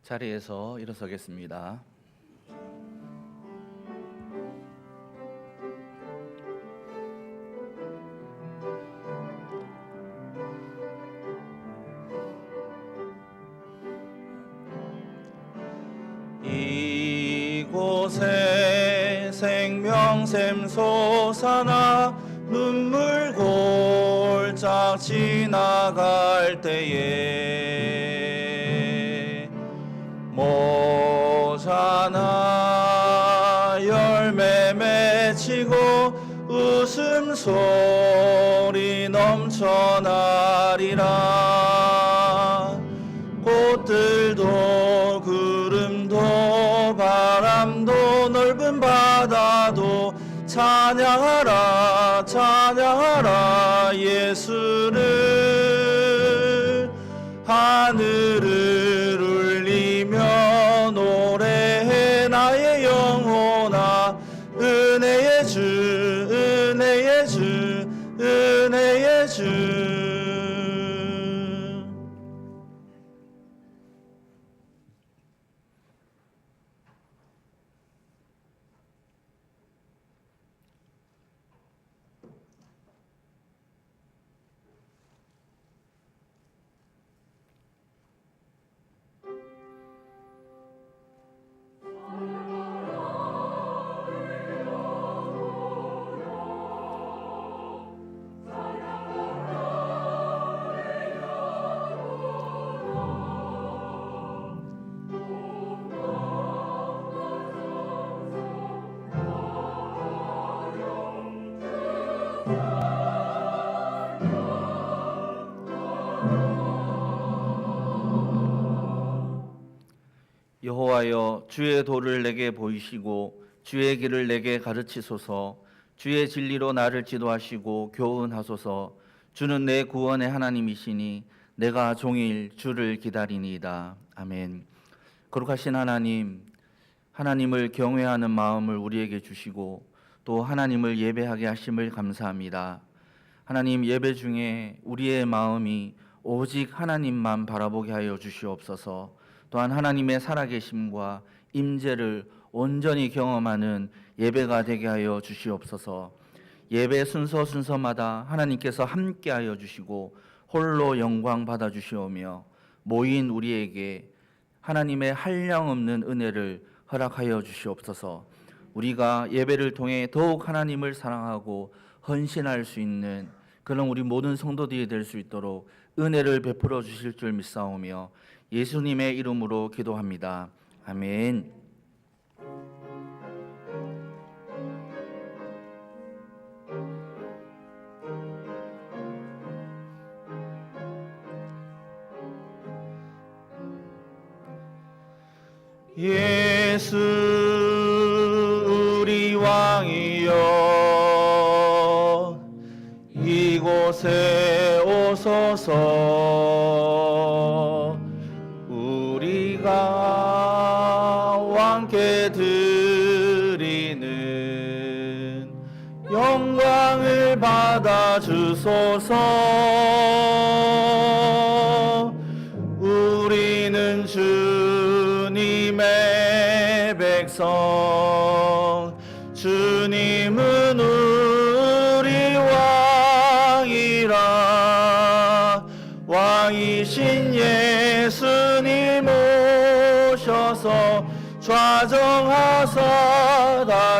자리에서 일어서겠습니다. 이곳에 생명샘 솟아나 눈물 골짝 지나갈 때에 모자나 열매 맺히고 웃음소리 넘쳐나리라. 꽃들도 구름도 바람도 넓은 바다도 찬양하라 찬양하라 예수를. 하늘을 울리며 노래해 나의 영혼아. 은혜의 주 은혜의 주 은혜의 주. 여호와여, 주의 도를 내게 보이시고 주의 길을 내게 가르치소서. 주의 진리로 나를 지도하시고 교훈하소서. 주는 내 구원의 하나님이시니 내가 종일 주를 기다리니이다. 아멘. 거룩하신 하나님, 하나님을 경외하는 마음을 우리에게 주시고 또 하나님을 예배하게 하심을 감사합니다. 하나님, 예배 중에 우리의 마음이 오직 하나님만 바라보게 하여 주시옵소서. 또한 하나님의 살아계심과 임재를 온전히 경험하는 예배가 되게 하여 주시옵소서. 예배 순서마다 하나님께서 함께하여 주시고 홀로 영광 받아 주시오며 모인 우리에게 하나님의 한량없는 은혜를 허락하여 주시옵소서. 우리가 예배를 통해 더욱 하나님을 사랑하고 헌신할 수 있는 그런 우리 모든 성도들이 될 수 있도록 은혜를 베풀어 주실 줄 믿사오며 예수님의 이름으로 기도합니다. 아멘. 예수 우리 왕이여, 이곳에 오소서. 우리가 왕께 드리는 영광을 받아 주소서. 우리는 주님의 백성, 주님은 우리 왕이라. 왕이신 예수님 오셔서 좌정하사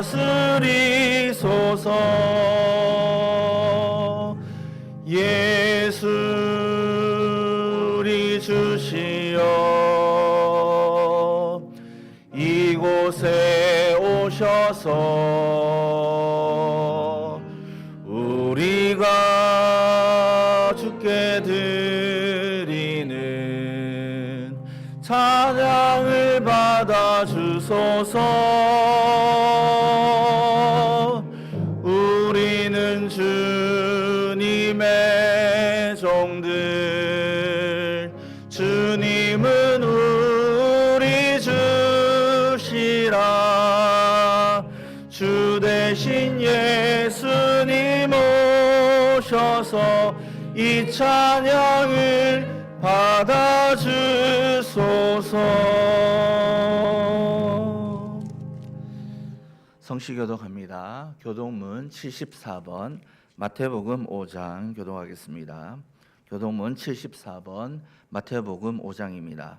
다스리소서. 예수 우리 주시여, 이곳에 오셔서 우리가 주께 드리는 찬양을 받아 주소서. 우리는 주님의 종들, 주님은 우리 주시라. 주 대신 예수님 오셔서 이 찬양을 받아주소서. 성시교도 갑니다. 교동문 74번 마태복음 5장 교독하겠습니다. 교동문 74번 마태복음 5장입니다.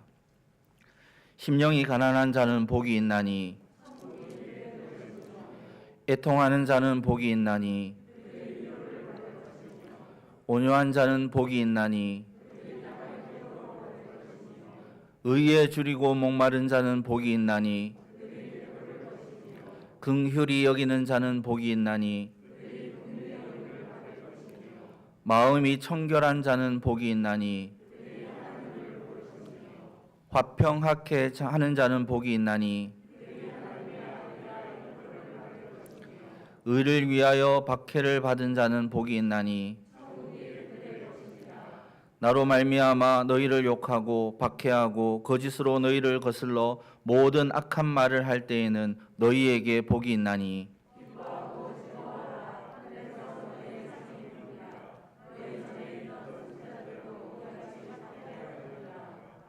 심령이 가난한 자는 복이 있나니 애통하는 자는 복이 있나니 온유한 자는 복이 있나니 의에 줄이고 목마른 자는 복이 있나니 긍휼히 여기는 자는 복이 있나니 마음이 청결한 자는 복이 있나니 화평하게 하는 자는 복이 있나니 의를 위하여 박해를 받은 자는 복이 있나니 나로 말미암아 너희를 욕하고 박해하고 거짓으로 너희를 거슬러 모든 악한 말을 할 때에는 너희에게 복이 있나니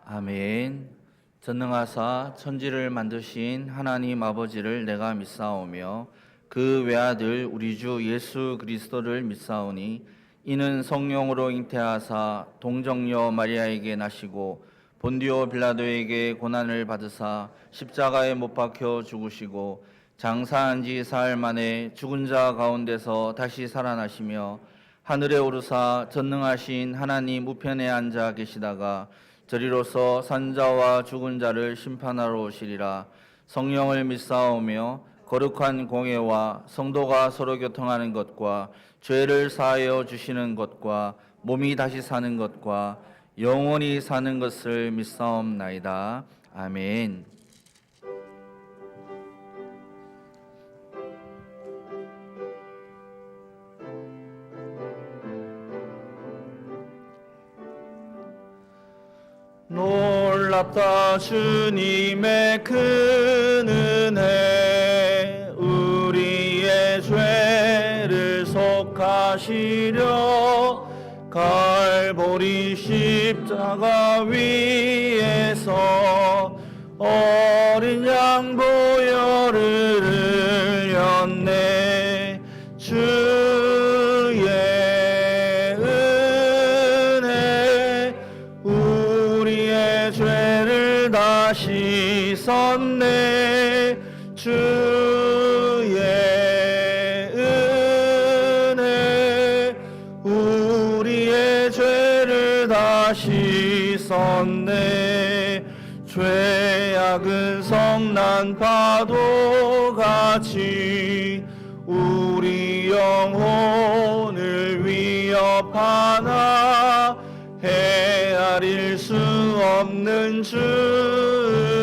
아멘. 전능하사 천지를 만드신 하나님 아버지를 내가 믿사오며 그 외아들 우리 주 예수 그리스도를 믿사오니 이는 성령으로 잉태하사 동정녀 마리아에게 나시고 본디오 빌라도에게 고난을 받으사 십자가에 못 박혀 죽으시고 장사한 지 사흘 만에 죽은 자 가운데서 다시 살아나시며 하늘에 오르사 전능하신 하나님 우편에 앉아 계시다가 저리로서 산자와 죽은 자를 심판하러 오시리라. 성령을 믿사오며 거룩한 공예와 성도가 서로 교통하는 것과 죄를 사하여 주시는 것과 몸이 다시 사는 것과 영원히 사는 것을 믿사옵나이다. 아멘. 놀랍다 주님의 큰 은혜 우리의 죄를 속하시려 갈보리 십자가 위에서 어린 양 보혈을 흘렸네. 주의 은혜 우리의 죄를 다 씻었네. 주의 은혜 우리의 죄를 다 씻었네. 죄악은 성난 파도같이 우리 영혼을 위협하나 헤아릴 수 없는 주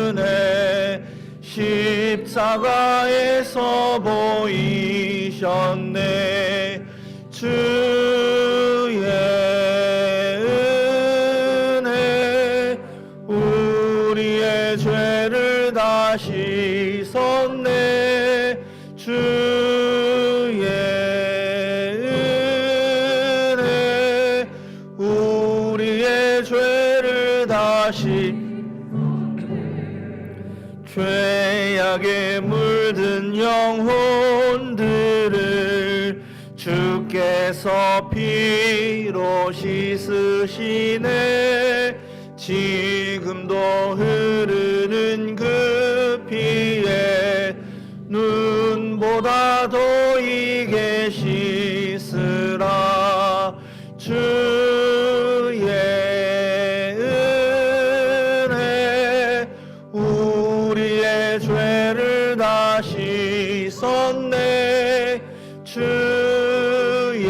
은혜 십자가에서 보이셨네. 주의 은혜 우리의 죄를 다 씻었네. 주의 은혜 우리의 죄를 다 죄악에 물든 영혼들을 주께서 피로 씻으시네. 지금도 흐르는 그 피에 눈보다 더이게 씻으라. 주의 은혜 우리의 죄를 다 씻었네. 주의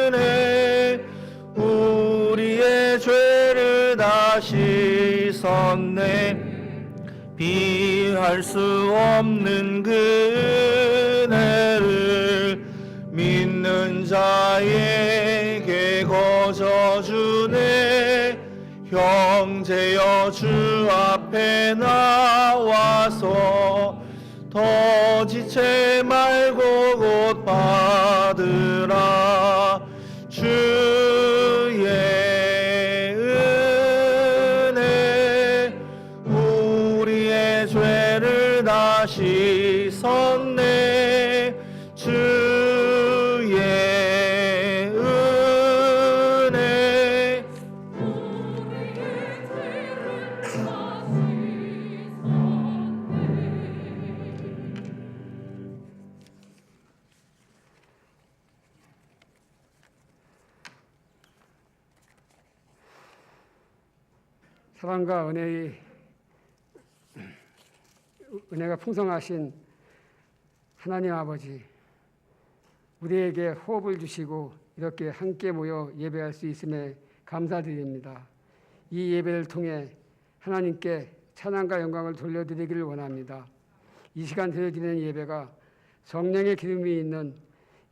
은혜 우리의 죄를 다 씻었네. 비할 수 없는 그 은혜를 믿는 자에게 거저주네. 형제여 주 앞에 나와서 더 지체 말고 곧 받으라. 주의 하시섰네. 주의 은혜 사랑과 은혜가 풍성하신 하나님 아버지, 우리에게 호흡을 주시고 이렇게 함께 모여 예배할 수 있음에 감사드립니다. 이 예배를 통해 하나님께 찬양과 영광을 돌려드리기를 원합니다. 이 시간 드려지는 예배가 성령의 기름이 있는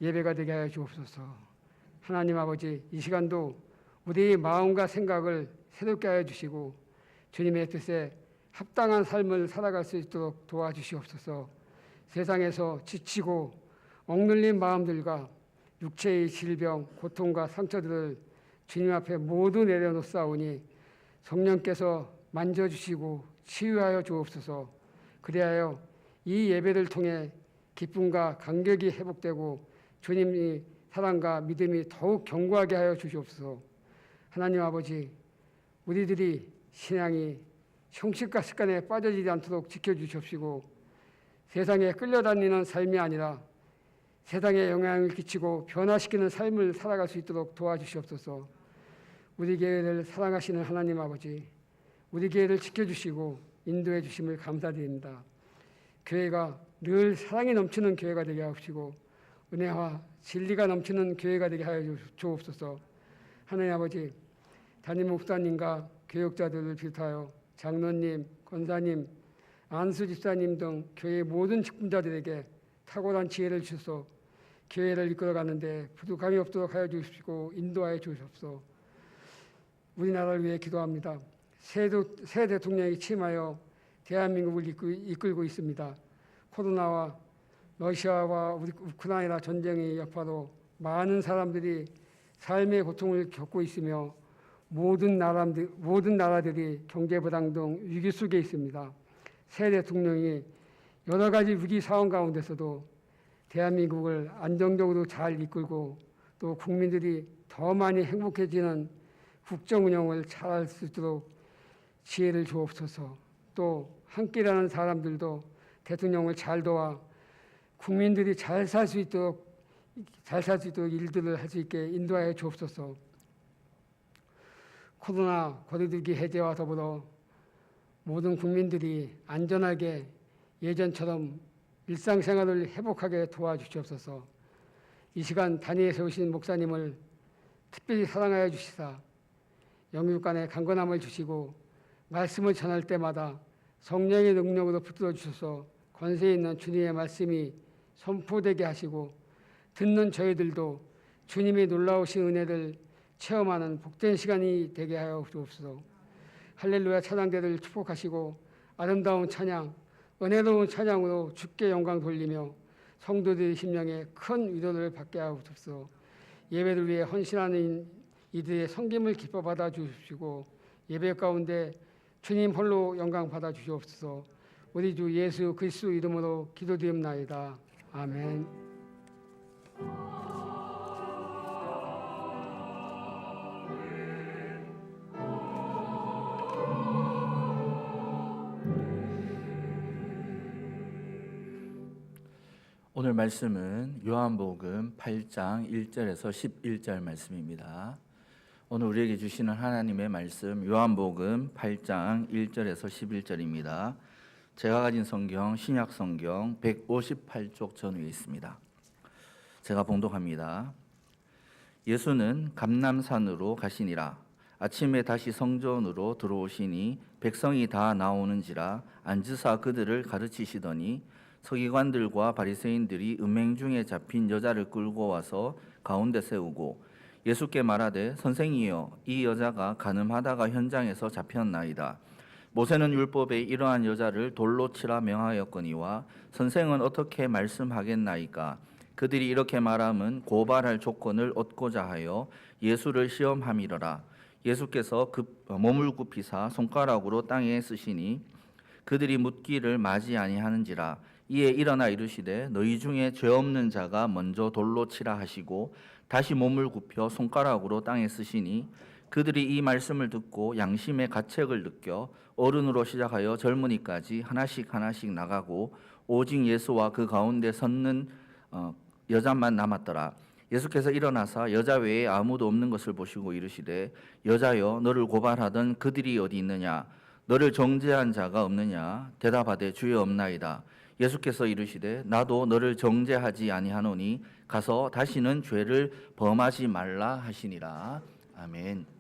예배가 되게 하여 주옵소서. 하나님 아버지, 이 시간도 우리의 마음과 생각을 새롭게 하여 주시고 주님의 뜻에 합당한 삶을 살아갈 수 있도록 도와주시옵소서. 세상에서 지치고 억눌린 마음들과 육체의 질병, 고통과 상처들을 주님 앞에 모두 내려놓사오니 성령께서 만져주시고 치유하여 주옵소서. 그리하여 이 예배를 통해 기쁨과 감격이 회복되고 주님의 사랑과 믿음이 더욱 견고하게 하여 주시옵소서. 하나님 아버지, 우리들이 신앙이 형식과 습관에 빠져지지 않도록 지켜주시옵시고 세상에 끌려다니는 삶이 아니라 세상에 영향을 끼치고 변화시키는 삶을 살아갈 수 있도록 도와주시옵소서. 우리 교회를 사랑하시는 하나님 아버지, 우리 교회를 지켜주시고 인도해 주심을 감사드립니다. 교회가 늘 사랑이 넘치는 교회가 되게 하옵시고 은혜와 진리가 넘치는 교회가 되게 하여 주옵소서. 하나님 아버지, 담임 목사님과 교역자들을 비롯하여 장로님, 권사님, 안수 집사님 등 교회 모든 직분자들에게 탁월한 지혜를 주셔서 교회를 이끌어가는데 부족함이 없도록 하여 주시고 인도하여 주시옵소서. 우리나라를 위해 기도합니다. 새 대통령이 취임하여 대한민국을 이끌고 있습니다. 코로나와 러시아와 우크라이나 전쟁의 여파로 많은 사람들이 삶의 고통을 겪고 있으며 모든 나라들이 경제 불황 등 위기 속에 있습니다. 새 대통령이 여러 가지 위기 상황 가운데서도 대한민국을 안정적으로 잘 이끌고 또 국민들이 더 많이 행복해지는 국정 운영을 잘할 수 있도록 지혜를 주옵소서. 또 함께 일하는 사람들도 대통령을 잘 도와 국민들이 잘 살 수 있도록 일들을 할 수 있게 인도하여 주옵소서. 코로나 거리두기 해제와 더불어 모든 국민들이 안전하게 예전처럼 일상생활을 회복하게 도와주시옵소서. 이 시간 단위에 세우신 목사님을 특별히 사랑하여 주시사 영육간에 강건함을 주시고 말씀을 전할 때마다 성령의 능력으로 붙들어 주셔서 권세 있는 주님의 말씀이 선포되게 하시고 듣는 저희들도 주님의 놀라우신 은혜를 체험하는 복된 시간이 되게 하여 주옵소서. 할렐루야 찬양대를 축복하시고 아름다운 찬양, 은혜로운 찬양으로 주께 영광 돌리며 성도들의 심령에 큰 위로를 받게 하여 주옵소서. 예배를 위해 헌신하는 이들의 섬김을 기뻐 받아 주시고 예배 가운데 주님 홀로 영광 받아 주시옵소서. 우리 주 예수 그리스도 이름으로 기도드립나이다. 아멘. 오늘 말씀은 요한복음 8장 1절에서 11절 말씀입니다. 오늘 우리에게 주시는 하나님의 말씀 요한복음 8장 1절에서 11절입니다. 제가 가진 성경 신약 성경 158쪽 전후에 있습니다. 제가 봉독합니다. 예수는 감람산으로 가시니라. 아침에 다시 성전으로 들어오시니 백성이 다 나오는지라 앉으사 그들을 가르치시더니 서기관들과 바리새인들이 음행 중에 잡힌 여자를 끌고 와서 가운데 세우고 예수께 말하되 선생이여 이 여자가 간음하다가 현장에서 잡혔나이다. 모세는 율법에 이러한 여자를 돌로 치라 명하였거니와 선생은 어떻게 말씀하겠나이까. 그들이 이렇게 말함은 고발할 조건을 얻고자 하여 예수를 시험함이러라. 예수께서 몸을 굽히사 손가락으로 땅에 쓰시니 그들이 묻기를 마지 아니하는지라. 이에 일어나 이르시되 너희 중에 죄 없는 자가 먼저 돌로 치라 하시고 다시 몸을 굽혀 손가락으로 땅에 쓰시니 그들이 이 말씀을 듣고 양심의 가책을 느껴 어른으로 시작하여 젊은이까지 하나씩 하나씩 나가고 오직 예수와 그 가운데 섰는 여자만 남았더라. 예수께서 일어나사 여자 외에 아무도 없는 것을 보시고 이르시되 여자여 너를 고발하던 그들이 어디 있느냐? 너를 정죄한 자가 없느냐? 대답하되 주여 없나이다. 예수께서 이르시되 나도 너를 정죄하지 아니하노니 가서 다시는 죄를 범하지 말라 하시니라. 아멘.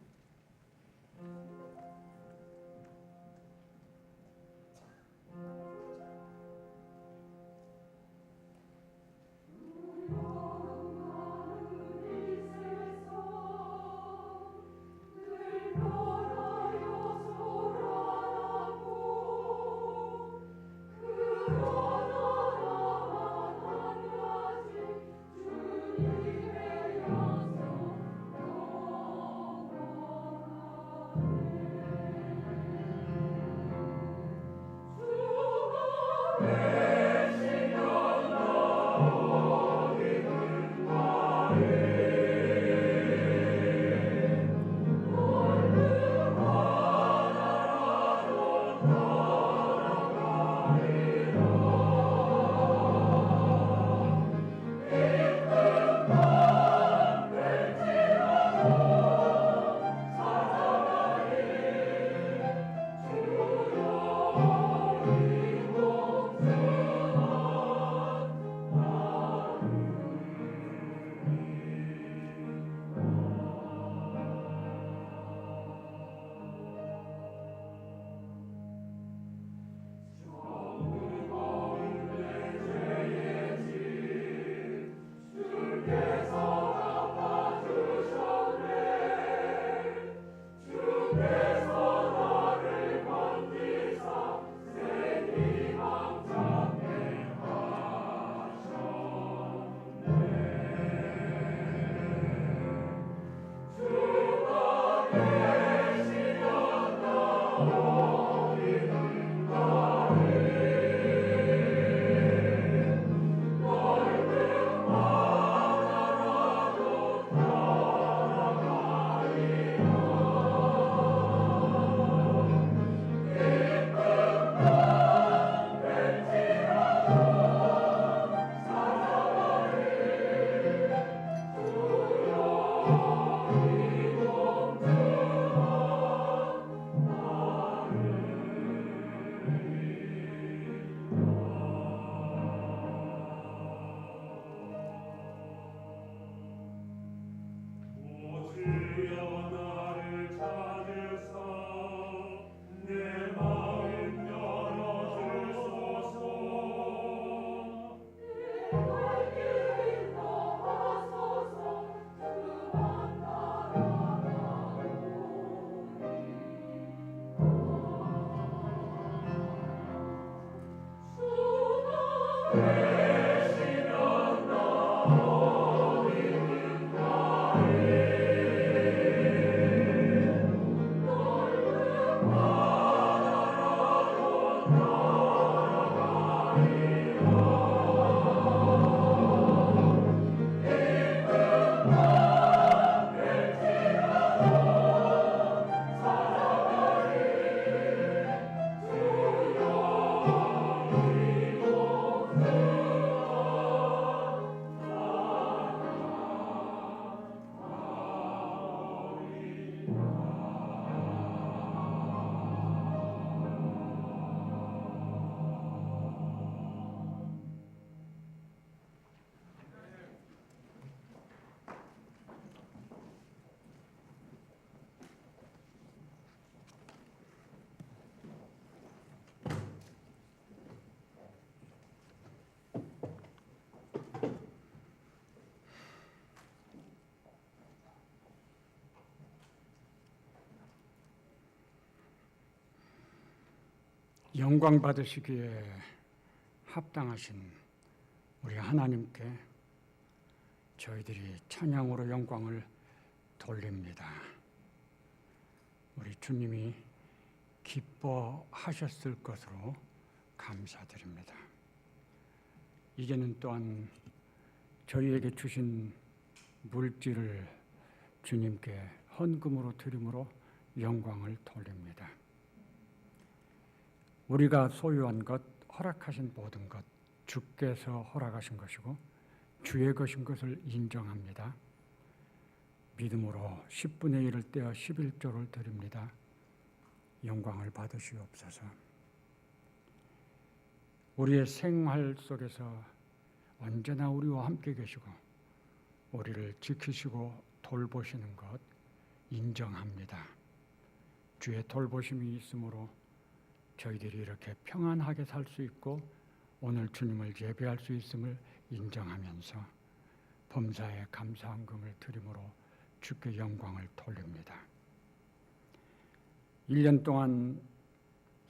영광 받으시기에 합당하신 우리 하나님께 저희들이 찬양으로 영광을 돌립니다. 우리 주님이 기뻐하셨을 것으로 감사드립니다. 이제는 또한 저희에게 주신 물질을 주님께 헌금으로 드림으로 영광을 돌립니다. 우리가 소유한 것, 허락하신 모든 것, 주께서 허락하신 것이고 주의 것인 것을 인정합니다. 믿음으로 10분의 1을 떼어 11조를 드립니다. 영광을 받으시옵소서. 우리의 생활 속에서 언제나 우리와 함께 계시고 우리를 지키시고 돌보시는 것 인정합니다. 주의 돌보심이 있으므로 저희들이 이렇게 평안하게 살 수 있고 오늘 주님을 예배할 수 있음을 인정하면서 범사에 감사헌금을 드림으로 주께 영광을 돌립니다. 1년 동안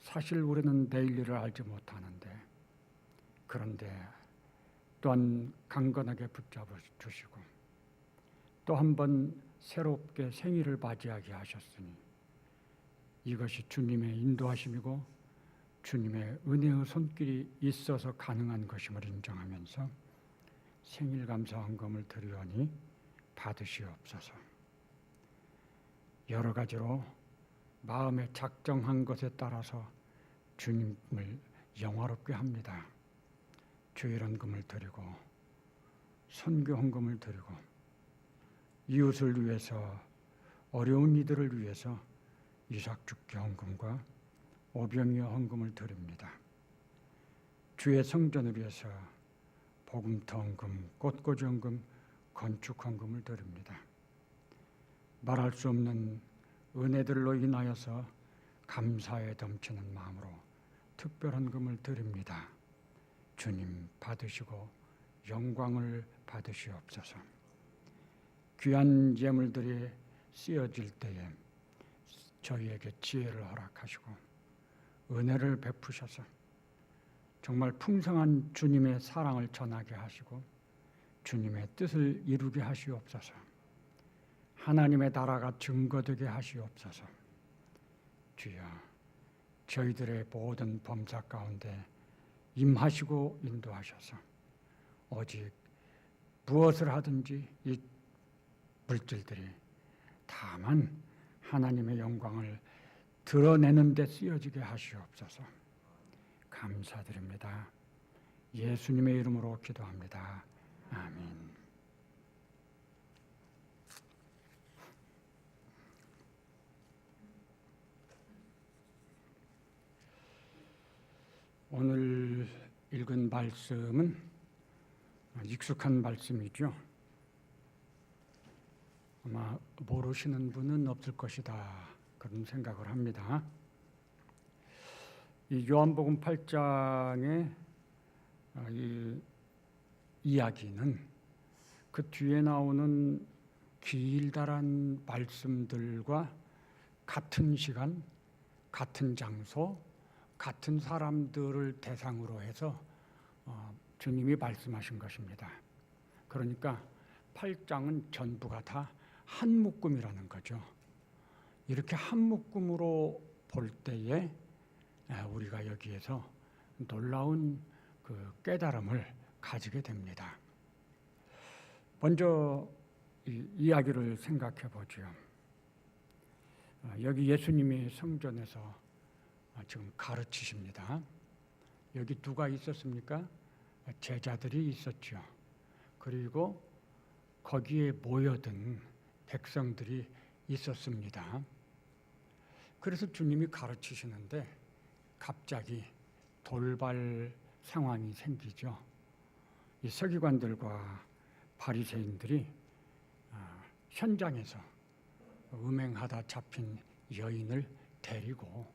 사실 우리는 내일 일을 알지 못하는데 그런데 또한 강건하게 붙잡아 주시고 또 한 번 새롭게 생일을 맞이하게 하셨으니 이것이 주님의 인도하심이고 주님의 은혜의 손길이 있어서 가능한 것임을 인정하면서 생일 감사 헌금을 드리오니 받으시옵소서. 여러 가지로 마음에 작정한 것에 따라서 주님을 영화롭게 합니다. 주일 헌금을 드리고 선교 헌금을 드리고 이웃을 위해서 어려운 이들을 위해서 이삭죽기 헌금과 오병이어 헌금을 드립니다. 주의 성전을 위해서 복음터 헌금, 꽃꽂이 헌금, 건축 헌금을 드립니다. 말할 수 없는 은혜들로 인하여서 감사에 넘치는 마음으로 특별 헌금을 드립니다. 주님 받으시고 영광을 받으시옵소서. 귀한 예물들이 쓰여질 때에 저희에게 지혜를 허락하시고 은혜를 베푸셔서 정말 풍성한 주님의 사랑을 전하게 하시고 주님의 뜻을 이루게 하시옵소서. 하나님의 나라가 증거되게 하시옵소서. 주여, 저희들의 모든 범사 가운데 임하시고 인도하셔서 오직 무엇을 하든지 이 물질들이 다만 하나님의 영광을 드러내는 데 쓰여지게 하시옵소서. 감사드립니다. 예수님의 이름으로 기도합니다. 아멘. 오늘 읽은 말씀은 익숙한 말씀이죠. 아마 모르시는 분은 없을 것이다, 그런 생각을 합니다. 이 요한복음 8장의 이 이야기는 그 뒤에 나오는 길다란 말씀들과 같은 시간, 같은 장소, 같은 사람들을 대상으로 해서 주님이 말씀하신 것입니다. 그러니까 8장은 전부가 다 한 묶음이라는 거죠. 이렇게 한 묶음으로 볼 때에 우리가 여기에서 놀라운 그 깨달음을 가지게 됩니다. 먼저 이 이야기를 생각해 보죠. 여기 예수님이 성전에서 지금 가르치십니다. 여기 누가 있었습니까? 제자들이 있었죠. 그리고 거기에 모여든 백성들이 있었습니다. 그래서 주님이 가르치시는데 갑자기 돌발 상황이 생기죠. 이 서기관들과 바리새인들이 현장에서 음행하다 잡힌 여인을 데리고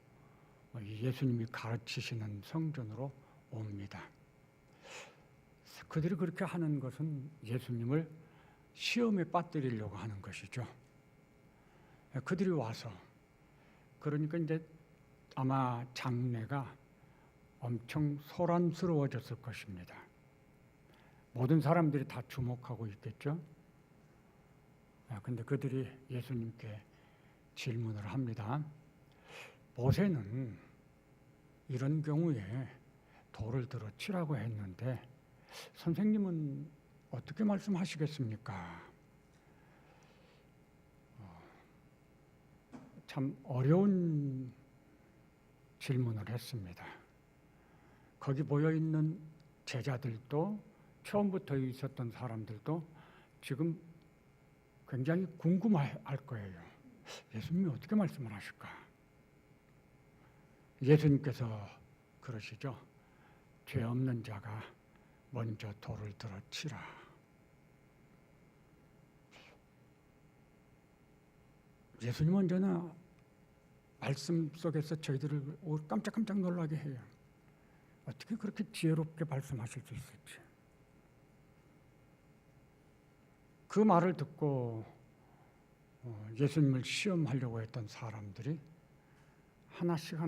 예수님이 가르치시는 성전으로 옵니다. 그들이 그렇게 하는 것은 예수님을 시험에 빠뜨리려고 하는 것이죠. 그들이 와서 그러니까 이제 아마 장례가 엄청 소란스러워졌을 것입니다. 모든 사람들이 다 주목하고 있겠죠. 근데 그들이 예수님께 질문을 합니다. 모세는 이런 경우에 돌을 들어 치라고 했는데 선생님은 어떻게 말씀하시겠습니까? 참 어려운 질문을 했습니다. 거기 모여 있는 제자들도 처음부터 있었던 사람들도 지금 굉장히 궁금할 거예요. 예수님이 어떻게 말씀을 하실까? 예수님께서 그러시죠. 죄 없는 자가 먼저 돌을 들어 치라. 예수님은 언제나 말씀 속에서 저희들을 깜짝깜짝 놀라게 해요. 어떻게 그렇게 지혜롭게 말씀하실 수 있을지. 그 말을 듣고 예수님을 시험하려고 했던 사람들이 하나씩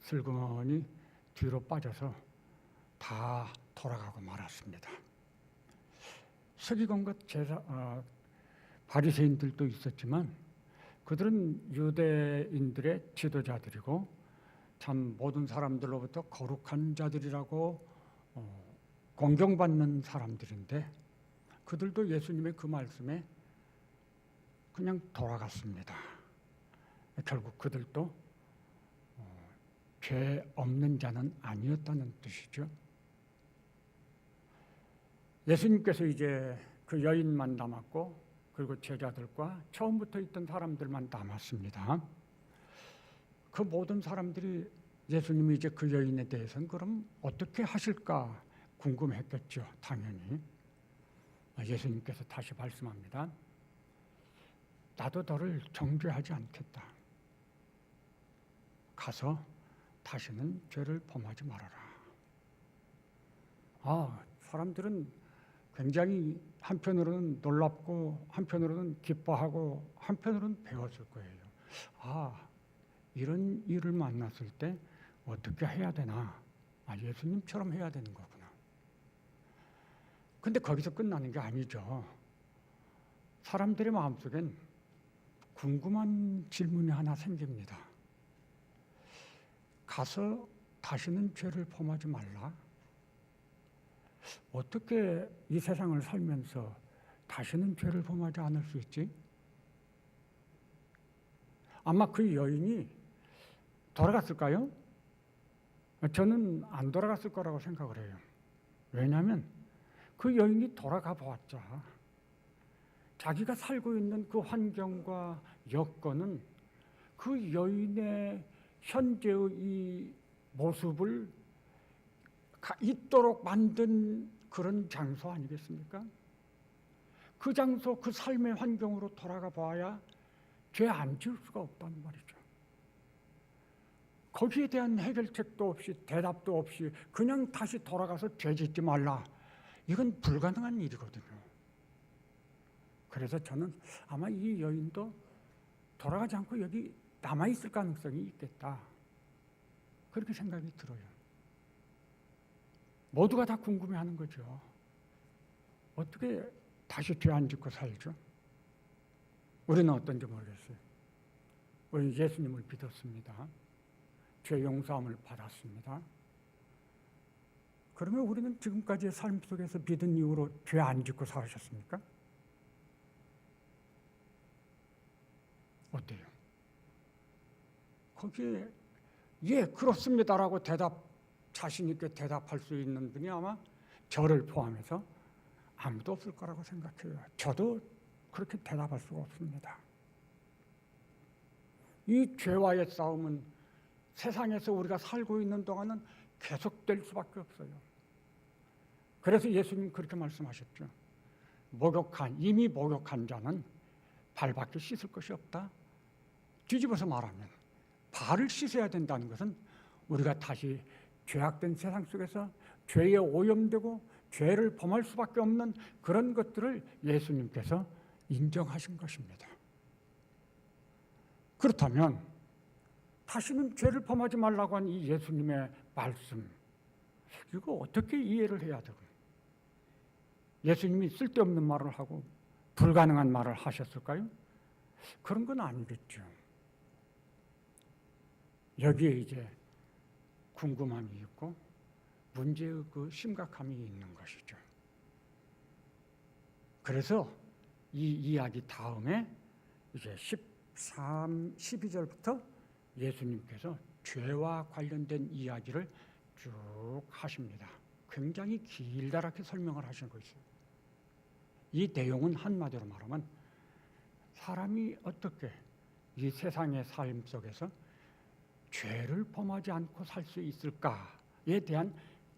슬그머니 뒤로 빠져서 다 돌아가고 말았습니다. 서기관과 바리새인들도 있었지만 그들은 유대인들의 지도자들이고 참 모든 사람들로부터 거룩한 자들이라고 공경받는 사람들인데 그들도 예수님의 그 말씀에 그냥 돌아갔습니다. 결국 그들도 죄 없는 자는 아니었다는 뜻이죠. 예수님께서 이제 그 여인만 남았고 그리고 제자들과 처음부터 있던 사람들만 남았습니다. 그 모든 사람들이 예수님이 이제 그 여인에 대해서는 그럼 어떻게 하실까 궁금했겠죠. 당연히. 예수님께서 다시 말씀합니다. 나도 너를 정죄하지 않겠다. 가서 다시는 죄를 범하지 말아라. 사람들은 굉장히 한편으로는 놀랍고 한편으로는 기뻐하고 한편으로는 배웠을 거예요. 이런 일을 만났을 때 어떻게 해야 되나? 예수님처럼 해야 되는 거구나. 근데 거기서 끝나는 게 아니죠. 사람들의 마음속엔 궁금한 질문이 하나 생깁니다. 가서 다시는 죄를 범하지 말라. 어떻게 이 세상을 살면서 다시는 죄를 범하지 않을 수 있지? 아마 그 여인이 돌아갔을까요? 저는 안 돌아갔을 거라고 생각을 해요. 왜냐하면 그 여인이 돌아가 보았자 자기가 살고 있는 그 환경과 여건은 그 여인의 현재의 이 모습을 있도록 만든 그런 장소 아니겠습니까? 그 장소, 그 삶의 환경으로 돌아가 봐야 죄 안 지을 수가 없다는 말이죠. 거기에 대한 해결책도 없이 대답도 없이 그냥 다시 돌아가서 죄 짓지 말라. 이건 불가능한 일이거든요. 그래서 저는 아마 이 여인도 돌아가지 않고 여기 남아있을 가능성이 있겠다. 그렇게 생각이 들어요. 모두가 다 궁금해하는 거죠. 어떻게 다시 죄 안 짓고 살죠? 우리는 어떤지 모르겠어요. 우리 예수님을 믿었습니다. 죄 용서함을 받았습니다. 그러면 우리는 지금까지의 삶 속에서 믿은 이후로 죄 안 짓고 살으셨습니까? 어때요? 거기에 예, 그렇습니다라고 자신 있게 대답할 수 있는 분이 아마 저를 포함해서 아무도 없을 거라고 생각해요. 저도 그렇게 대답할 수가 없습니다. 이 죄와의 싸움은 세상에서 우리가 살고 있는 동안은 계속될 수밖에 없어요. 그래서 예수님 그렇게 말씀하셨죠. 이미 목욕한 자는 발밖에 씻을 것이 없다. 뒤집어서 말하면 발을 씻어야 된다는 것은 우리가 다시 죄악된 세상 속에서 죄에 오염되고 죄를 범할 수밖에 없는 그런 것들을 예수님께서 인정하신 것입니다. 그렇다면 다시는 죄를 범하지 말라고 한 이 예수님의 말씀, 이거 어떻게 이해를 해야 되고, 예수님이 쓸데없는 말을 하고 불가능한 말을 하셨을까요? 그런 건 아니겠죠. 여기에 이제 궁금함이 있고 문제의 그 심각함이 있는 것이죠. 그래서 이 이야기 다음에 이제 12절부터 예수님께서 죄와 관련된 이야기를 쭉 하십니다. 굉장히 길다랗게 설명을 하시는 것이에요. 이 내용은 한마디로 말하면 사람이 어떻게 이 세상의 삶 속에서 죄를 범하지 않고 살 수 있을까에 대한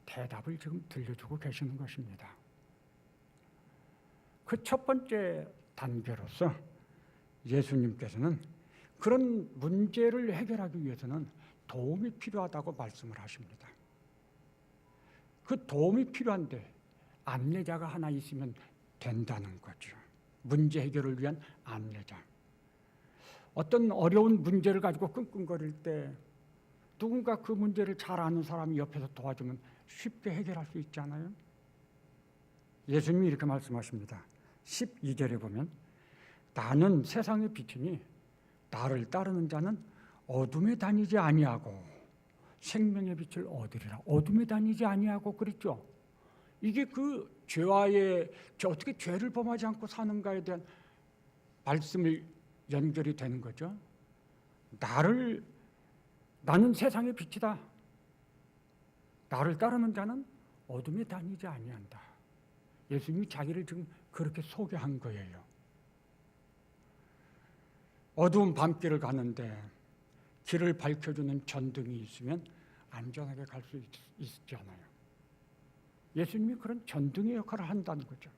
대답을 지금 들려주고 계시는 것입니다. 그 첫 번째 단계로서 예수님께서는 그런 문제를 해결하기 위해서는 도움이 필요하다고 말씀을 하십니다. 그 도움이 필요한데 안내자가 하나 있으면 된다는 거죠. 문제 해결을 위한 안내자. 어떤 어려운 문제를 가지고 끙끙거릴 때 누군가 그 문제를 잘 아는 사람이 옆에서 도와주면 쉽게 해결할 수 있잖아요. 예수님이 이렇게 말씀하십니다. 12절에 보면 나는 세상의 빛이니 나를 따르는 자는 어둠에 다니지 아니하고 생명의 빛을 얻으리라. 어둠에 다니지 아니하고 그랬죠. 이게 그 죄와의 어떻게 죄를 범하지 않고 사는가에 대한 말씀을 연결이 되는 거죠. 나는 세상의 빛이다. 나를 따르는 자는 어둠에 다니지 아니한다. 예수님이 자기를 지금 그렇게 소개한 거예요. 어두운 밤길을 가는데 길을 밝혀주는 전등이 있으면 안전하게 갈 수 있잖아요. 예수님이 그런 전등의 역할을 한다는 거죠.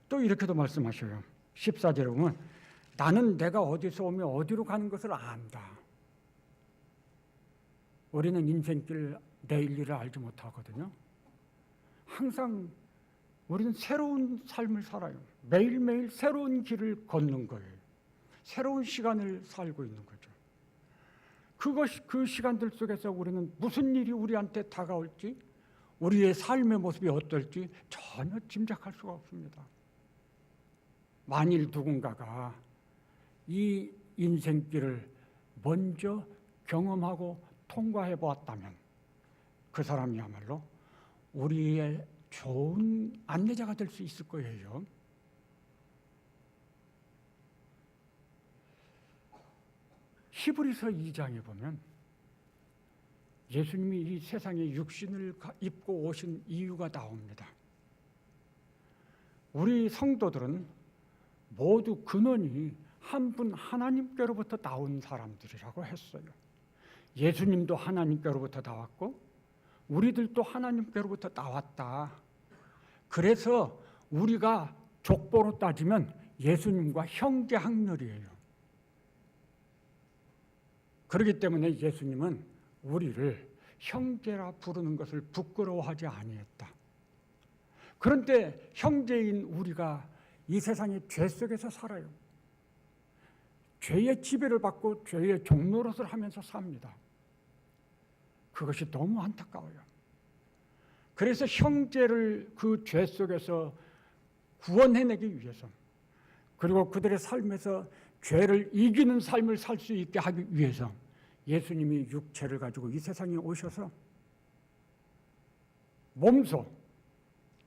또 이렇게도 말씀하셔요. 14절에 보면 나는 내가 어디서 오며 어디로 가는 것을 안다. 우리는 인생길 내일 일을 알지 못하거든요. 항상 우리는 새로운 삶을 살아요. 매일매일 새로운 길을 걷는 거예요. 새로운 시간을 살고 있는 거죠. 그 시간들 속에서 우리는 무슨 일이 우리한테 다가올지, 우리의 삶의 모습이 어떨지 전혀 짐작할 수가 없습니다. 만일 누군가가 이 인생길을 먼저 경험하고 통과해 보았다면 그 사람이야말로 우리의 좋은 안내자가 될 수 있을 거예요. 히브리서 2장에 보면 예수님이 이 세상에 육신을 입고 오신 이유가 나옵니다. 우리 성도들은 모두 근원이 한 분 하나님께로부터 나온 사람들이라고 했어요. 예수님도 하나님께로부터 나왔고 우리들도 하나님께로부터 나왔다. 그래서 우리가 족보로 따지면 예수님과 형제 학렬이에요. 그렇기 때문에 예수님은 우리를 형제라 부르는 것을 부끄러워하지 아니했다. 그런데 형제인 우리가 이 세상의 죄 속에서 살아요. 죄의 지배를 받고 죄의 종노릇을 하면서 삽니다. 그것이 너무 안타까워요. 그래서 형제를 그 죄 속에서 구원해내기 위해서, 그리고 그들의 삶에서 죄를 이기는 삶을 살 수 있게 하기 위해서 예수님이 육체를 가지고 이 세상에 오셔서 몸소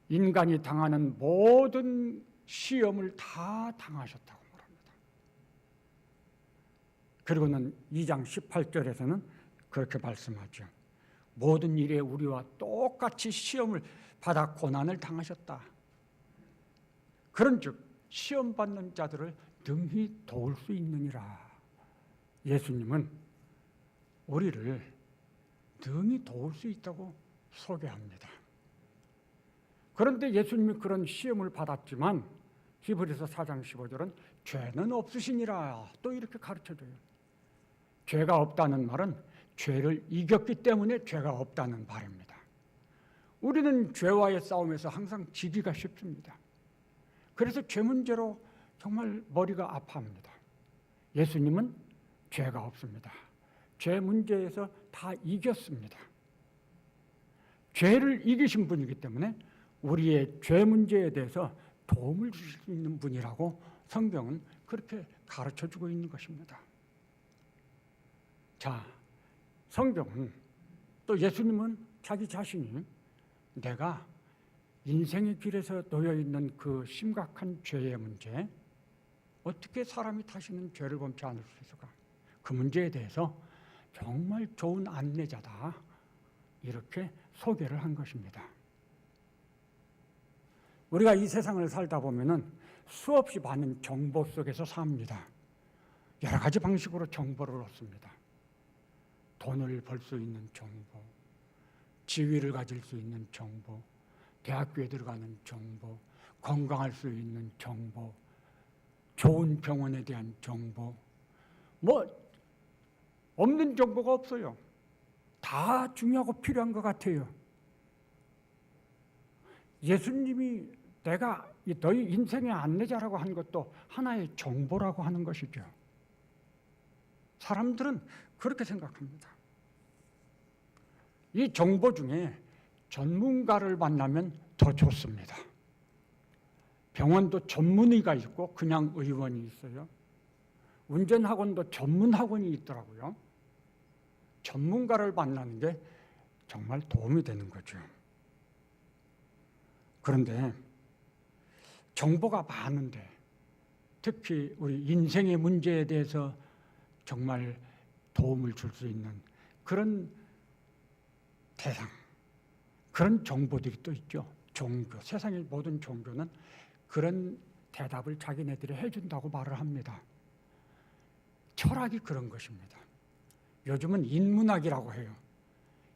인간이 당하는 모든 시험을 다 당하셨다고 말합니다. 그리고는 2장 18절에서는 그렇게 말씀하죠. 모든 일에 우리와 똑같이 시험을 받아 고난을 당하셨다. 그런즉 시험받는 자들을 능히 도울 수 있느니라. 예수님은 우리를 능히 도울 수 있다고 소개합니다. 그런데 예수님이 그런 시험을 받았지만 히브리서 4장 15절은 죄는 없으시니라 또 이렇게 가르쳐줘요. 죄가 없다는 말은 죄를 이겼기 때문에 죄가 없다는 말입니다. 우리는 죄와의 싸움에서 항상 지기가 쉽습니다. 그래서 죄 문제로 정말 머리가 아파합니다. 예수님은 죄가 없습니다. 죄 문제에서 다 이겼습니다. 죄를 이기신 분이기 때문에 우리의 죄 문제에 대해서 도움을 주실 수 있는 분이라고 성경은 그렇게 가르쳐주고 있는 것입니다. 자, 성경은 또 예수님은 자기 자신이 내가 인생의 길에서 놓여 있는 그 심각한 죄의 문제, 어떻게 사람이 다시는 죄를 범치 않을 수 있을까? 그 문제에 대해서 정말 좋은 안내자다, 이렇게 소개를 한 것입니다. 우리가 이 세상을 살다 보면은 수없이 많은 정보 속에서 삽니다. 여러 가지 방식으로 정보를 얻습니다. 돈을 벌 수 있는 정보, 지위를 가질 수 있는 정보, 대학교에 들어가는 정보, 건강할 수 있는 정보, 좋은 병원에 대한 정보, 뭐 없는 정보가 없어요. 다 중요하고 필요한 것 같아요. 예수님이 내가 너희 인생의 안내자라고 한 것도 하나의 정보라고 하는 것이죠. 사람들은 그렇게 생각합니다. 이 정보 중에 전문가를 만나면 더 좋습니다. 병원도 전문의가 있고 그냥 의원이 있어요. 운전학원도 전문학원이 있더라고요. 전문가를 만나는 게 정말 도움이 되는 거죠. 그런데 정보가 많은데 특히 우리 인생의 문제에 대해서 정말 도움을 줄 수 있는 그런 대상, 그런 정보들이 또 있죠. 종교, 세상의 모든 종교는 그런 대답을 자기네들이 해준다고 말을 합니다. 철학이 그런 것입니다. 요즘은 인문학이라고 해요.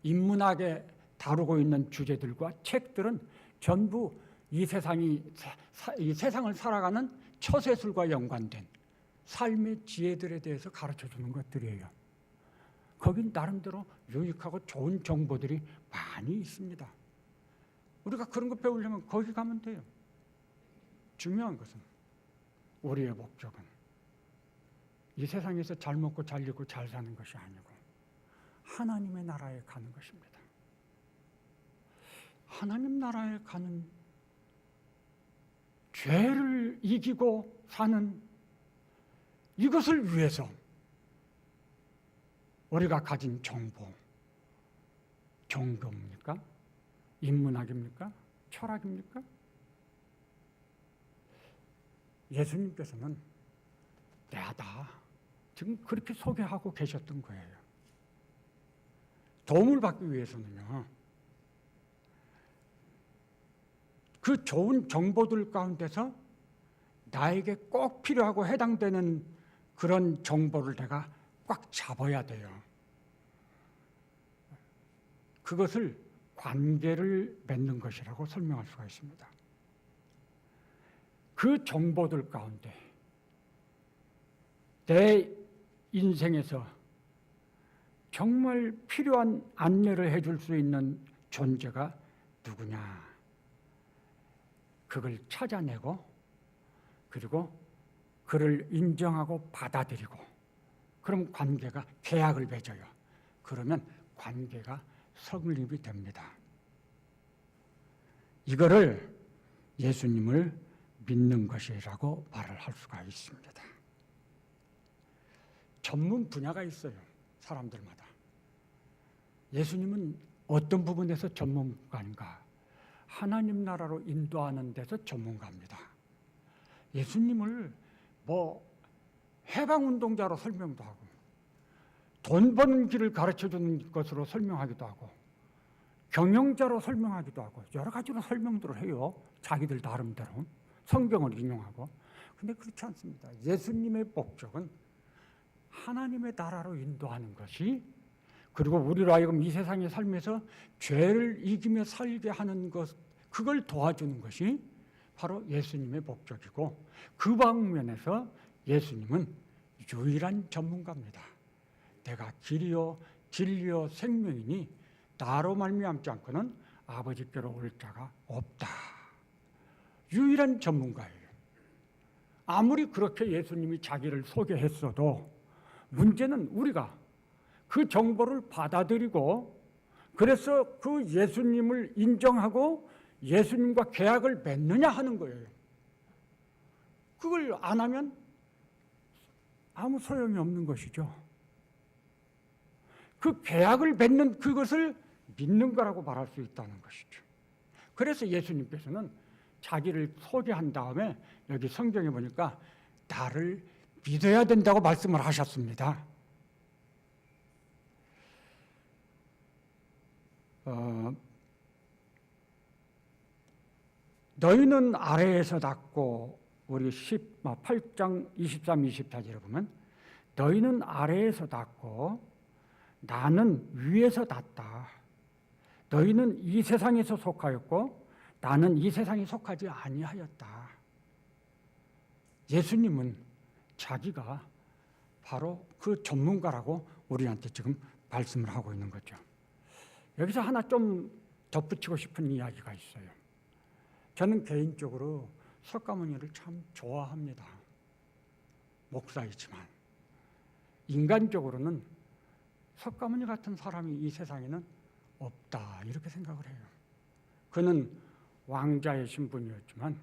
인문학에 다루고 있는 주제들과 책들은 전부 이 세상을 살아가는 처세술과 연관된 삶의 지혜들에 대해서 가르쳐 주는 것들이에요. 거긴 나름대로 유익하고 좋은 정보들이 많이 있습니다. 우리가 그런 거 배우려면 거기 가면 돼요. 중요한 것은 우리의 목적은 이 세상에서 잘 먹고 잘 입고 잘 사는 것이 아니고 하나님의 나라에 가는 것입니다. 하나님 나라에 가는, 죄를 이기고 사는 이것을 위해서 우리가 가진 정보, 종교입니까? 인문학입니까? 철학입니까? 예수님께서는 내가 지금 그렇게 소개하고 계셨던 거예요. 도움을 받기 위해서는요, 그 좋은 정보들 가운데서 나에게 꼭 필요하고 해당되는 그런 정보를 내가 꽉 잡아야 돼요. 그것을 관계를 맺는 것이라고 설명할 수가 있습니다. 그 정보들 가운데 내 인생에서 정말 필요한 안내를 해줄 수 있는 존재가 누구냐, 그걸 찾아내고 그리고 그를 인정하고 받아들이고, 그럼 관계가, 계약을 맺어요. 그러면 관계가 성립이 됩니다. 이거를 예수님을 믿는 것이라고 말을 할 수가 있습니다. 전문 분야가 있어요, 사람들마다. 예수님은 어떤 부분에서 전문가인가? 하나님 나라로 인도하는 데서 전문가입니다. 예수님을 해방운동자로 설명도 하고 돈 버는 길을 가르쳐주는 것으로 설명하기도 하고 경영자로 설명하기도 하고 여러 가지로 설명들을 해요. 자기들 나름대로 성경을 인용하고. 근데 그렇지 않습니다. 예수님의 목적은 하나님의 나라로 인도하는 것이, 그리고 우리로 하여금 이 세상의 삶에서 죄를 이기며 살게 하는 것, 그걸 도와주는 것이 바로 예수님의 목적이고, 그 방면에서 예수님은 유일한 전문가입니다. 내가 길이요 진리요 생명이니 나로 말미암지 않고는 아버지께로 올 자가 없다. 유일한 전문가예요. 아무리 그렇게 예수님이 자기를 소개했어도 문제는 우리가 그 정보를 받아들이고, 그래서 그 예수님을 인정하고 예수님과 계약을 맺느냐 하는 거예요. 그걸 안 하면 아무 소용이 없는 것이죠. 그 계약을 맺는 그것을 믿는 거라고 말할 수 있다는 것이죠. 그래서 예수님께서는 자기를 소개한 다음에 여기 성경에 보니까 나를 믿어야 된다고 말씀을 하셨습니다. 너희는 아래에서 닿고 우리 8장 23, 24절에 보면 너희는 아래에서 닿고 나는 위에서 닿다. 너희는 이 세상에서 속하였고 나는 이 세상에 속하지 아니하였다. 예수님은 자기가 바로 그 전문가라고 우리한테 지금 말씀을 하고 있는 거죠. 여기서 하나 좀 덧붙이고 싶은 이야기가 있어요. 저는 개인적으로 석가모니를 참 좋아합니다. 목사이지만 인간적으로는 석가모니 같은 사람이 이 세상에는 없다 이렇게 생각을 해요. 그는 왕자의 신분이었지만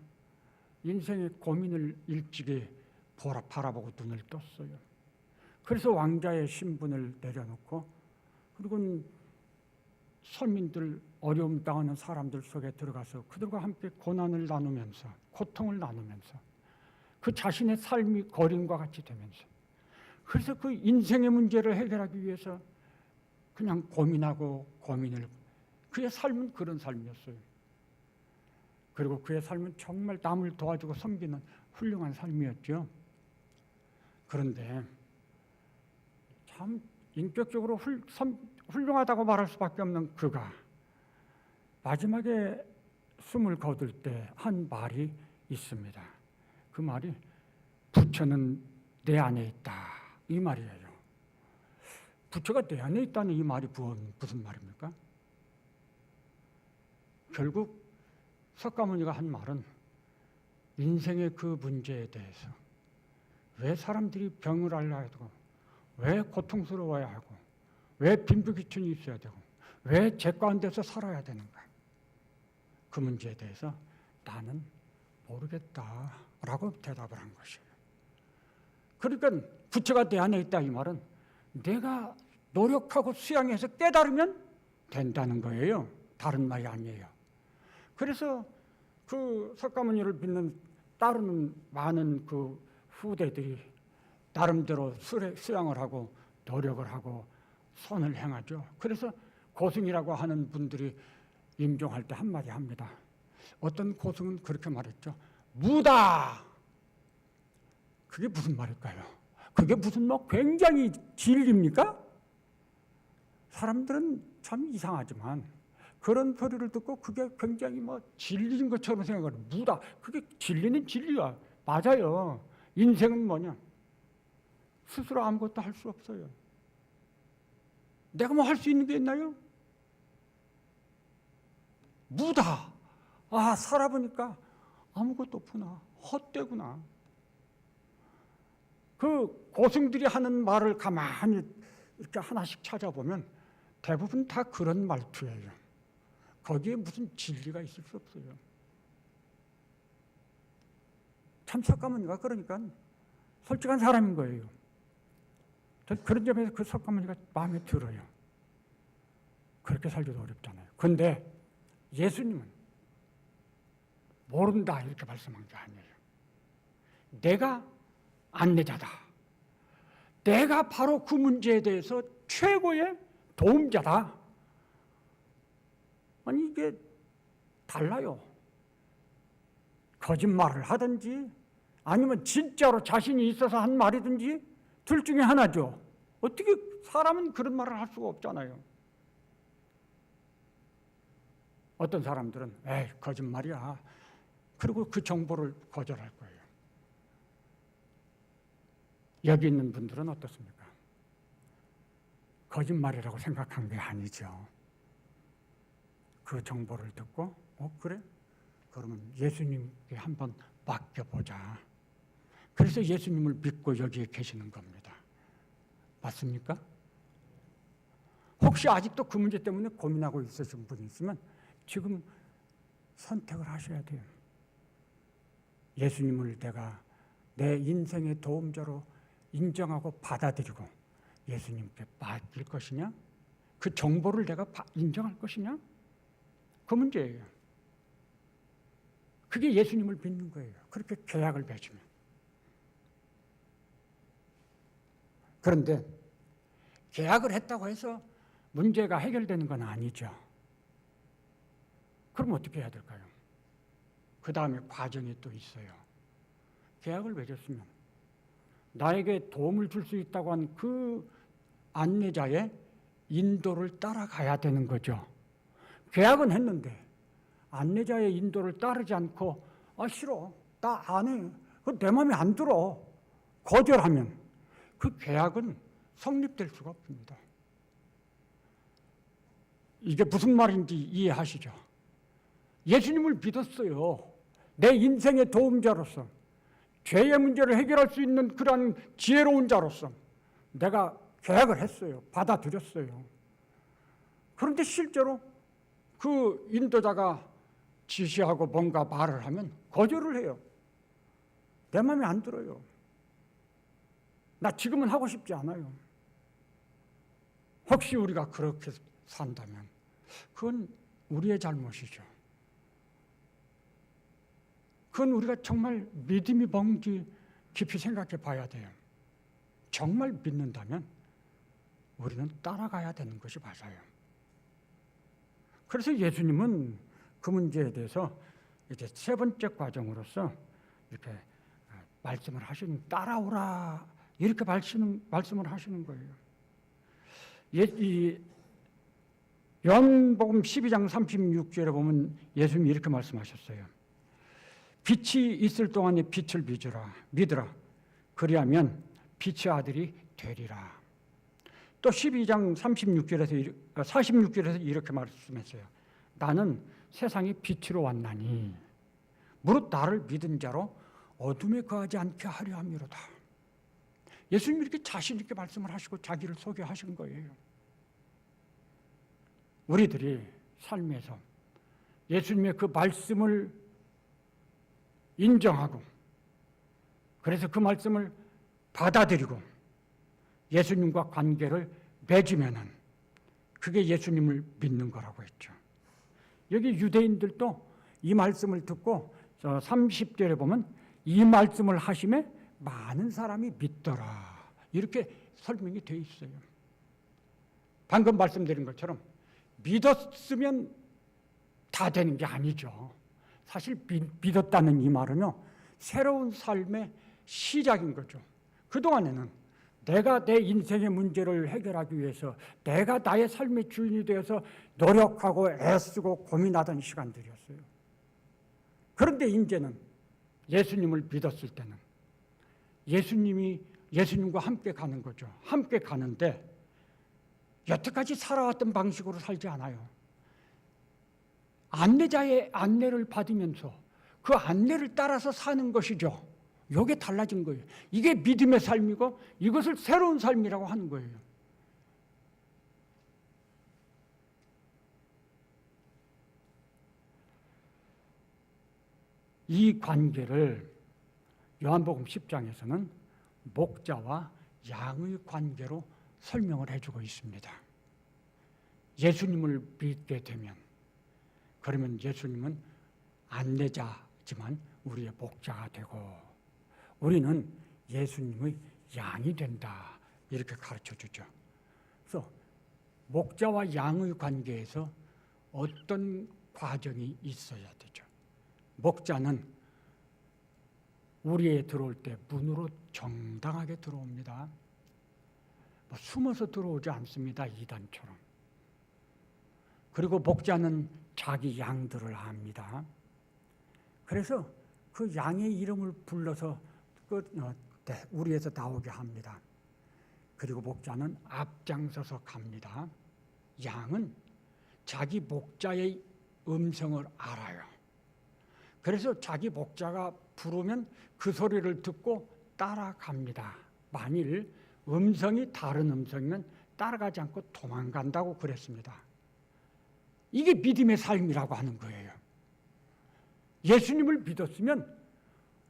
인생의 고민을 일찍이 바라보고 눈을 떴어요. 그래서 왕자의 신분을 내려놓고 그리고 서민들, 어려움 당하는 사람들 속에 들어가서 그들과 함께 고난을 나누면서 고통을 나누면서 그 자신의 삶이 거린과 같이 되면서 그래서 그 인생의 문제를 해결하기 위해서 그냥 고민하고 고민을 그의 삶은 그런 삶이었어요. 그리고 그의 삶은 정말 남을 도와주고 섬기는 훌륭한 삶이었죠. 그런데 참 인격적으로 훌륭하다고 말할 수밖에 없는 그가 마지막에 숨을 거둘 때 한 말이 있습니다. 그 말이 부처는 내 안에 있다 이 말이에요. 부처가 내 안에 있다는 이 말이 무슨 말입니까? 결국 석가모니가 한 말은 인생의 그 문제에 대해서 왜 사람들이 병을 앓아야 되고 왜 고통스러워야 하고 왜 빈부귀천이 있어야 되고 왜 죄 가운데서 살아야 되는가? 그 문제에 대해서 나는 모르겠다라고 대답을 한 것이에요. 그러니까 부처가 내 안에 있다 이 말은 내가 노력하고 수양해서 깨달으면 된다는 거예요. 다른 말이 아니에요. 그래서 그 석가모니를 믿는 따르는 많은 그 후대들이 나름대로 수양을 하고 노력을 하고 선을 행하죠. 그래서 고승이라고 하는 분들이 임종할 때 한마디 합니다. 어떤 고승은 그렇게 말했죠. 무다! 그게 무슨 말일까요? 그게 무슨 굉장히 진리입니까? 사람들은 참 이상하지만 그런 소리를 듣고 그게 굉장히 진리인 것처럼 생각을 해요. 무다. 그게 진리는 진리야. 맞아요. 인생은 뭐냐? 스스로 아무것도 할 수 없어요. 내가 할 수 있는 게 있나요? 무다. 아, 살아보니까 아무것도 없구나. 헛되구나. 그 고승들이 하는 말을 가만히 이렇게 하나씩 찾아보면 대부분 다 그런 말투예요. 거기에 무슨 진리가 있을 수 없어요. 참 석가모니가 그러니까 솔직한 사람인 거예요. 그런 점에서 그 석가모니가 마음에 들어요. 그렇게 살기도 어렵잖아요. 그런데 예수님은 모른다 이렇게 말씀한 게 아니에요. 내가 안내자다. 내가 바로 그 문제에 대해서 최고의 도움자다. 아니 이게 달라요. 거짓말을 하든지 아니면 진짜로 자신이 있어서 한 말이든지 둘 중에 하나죠. 어떻게 사람은 그런 말을 할 수가 없잖아요. 어떤 사람들은 에이 거짓말이야. 그리고 그 정보를 거절할 거예요. 여기 있는 분들은 어떻습니까? 거짓말이라고 생각한 게 아니죠. 그 정보를 듣고 그래? 그러면 예수님께 한번 맡겨보자. 그래서 예수님을 믿고 여기에 계시는 겁니다. 맞습니까? 혹시 아직도 그 문제 때문에 고민하고 있으신 분이 있으면 지금 선택을 하셔야 돼요. 예수님을 내가 내 인생의 도움자로 인정하고 받아들이고 예수님께 맡길 것이냐 그 정보를 내가 인정할 것이냐? 그 문제예요. 그게 예수님을 믿는 거예요. 그렇게 계약을 맺으면. 그런데 계약을 했다고 해서 문제가 해결되는 건 아니죠. 그럼 어떻게 해야 될까요? 그 다음에 과정이 또 있어요. 계약을 맺었으면 나에게 도움을 줄 수 있다고 한 그 안내자의 인도를 따라가야 되는 거죠. 계약은 했는데 안내자의 인도를 따르지 않고 싫어, 나 안 해, 내 마음에 안 들어, 거절하면 그 계약은 성립될 수가 없습니다. 이게 무슨 말인지 이해하시죠? 예수님을 믿었어요. 내 인생의 도움자로서, 죄의 문제를 해결할 수 있는 그러한 지혜로운 자로서 내가 계약을 했어요. 받아들였어요. 그런데 실제로 그 인도자가 지시하고 뭔가 말을 하면 거절을 해요. 내 마음에 안 들어요. 나 지금은 하고 싶지 않아요. 혹시 우리가 그렇게 산다면 그건 우리의 잘못이죠. 그건 우리가 정말 믿음이 뭔지 깊이 생각해 봐야 돼요. 정말 믿는다면 우리는 따라가야 되는 것이 맞아요. 그래서 예수님은 그 문제에 대해서 이제 세 번째 과정으로서 이렇게 말씀을 하시는, 따라오라, 이렇게 말씀을 하시는 거예요. 이 요한복음 12장 36절에 보면 예수님이 이렇게 말씀하셨어요. 빛이 있을 동안에 빛을 믿으라. 그리하면 빛의 아들이 되리라. 또 12장 46절에서 이렇게 말씀했어요. 나는 세상의 빛으로 왔나니 무릇 나를 믿은 자로 어둠에 거하지 않게 하려 함이로다. 예수님이 이렇게 자신 있게 말씀을 하시고 자기를 소개하신 거예요. 우리들이 삶에서 예수님의 그 말씀을 인정하고 그래서 그 말씀을 받아들이고 예수님과 관계를 맺으면은 그게 예수님을 믿는 거라고 했죠. 여기 유대인들도 이 말씀을 듣고 30절에 보면 이 말씀을 하심에 많은 사람이 믿더라. 이렇게 설명이 되어 있어요. 방금 말씀드린 것처럼 믿었으면 다 되는 게 아니죠. 사실 믿었다는 이 말은요, 새로운 삶의 시작인 거죠. 그동안에는 내가 내 인생의 문제를 해결하기 위해서 내가 나의 삶의 주인이 되어서 노력하고 애쓰고 고민하던 시간들이었어요. 그런데 이제는 예수님을 믿었을 때는 예수님과 함께 가는 거죠. 함께 가는데 여태까지 살아왔던 방식으로 살지 않아요. 안내자의 안내를 받으면서 그 안내를 따라서 사는 것이죠. 이게 달라진 거예요. 이게 믿음의 삶이고 이것을 새로운 삶이라고 하는 거예요. 이 관계를 요한복음 10장에서는 목자와 양의 관계로 설명을 해주고 있습니다. 예수님을 믿게 되면 그러면 예수님은 안내자지만 우리의 목자가 되고 우리는 예수님의 양이 된다. 이렇게 가르쳐 주죠. 그래서 목자와 양의 관계에서 어떤 과정이 있어야 되죠. 목자는 우리에 들어올 때 문으로 정당하게 들어옵니다. 숨어서 들어오지 않습니다. 이단처럼. 그리고 목자는 자기 양들을 압니다. 그래서 그 양의 이름을 불러서 우리에서 나오게 합니다. 그리고 목자는 앞장서서 갑니다. 양은 자기 목자의 음성을 알아요. 그래서 자기 목자가 부르면 그 소리를 듣고 따라갑니다. 만일 음성이 다른 음성이면 따라가지 않고 도망간다고 그랬습니다. 이게 믿음의 삶이라고 하는 거예요. 예수님을 믿었으면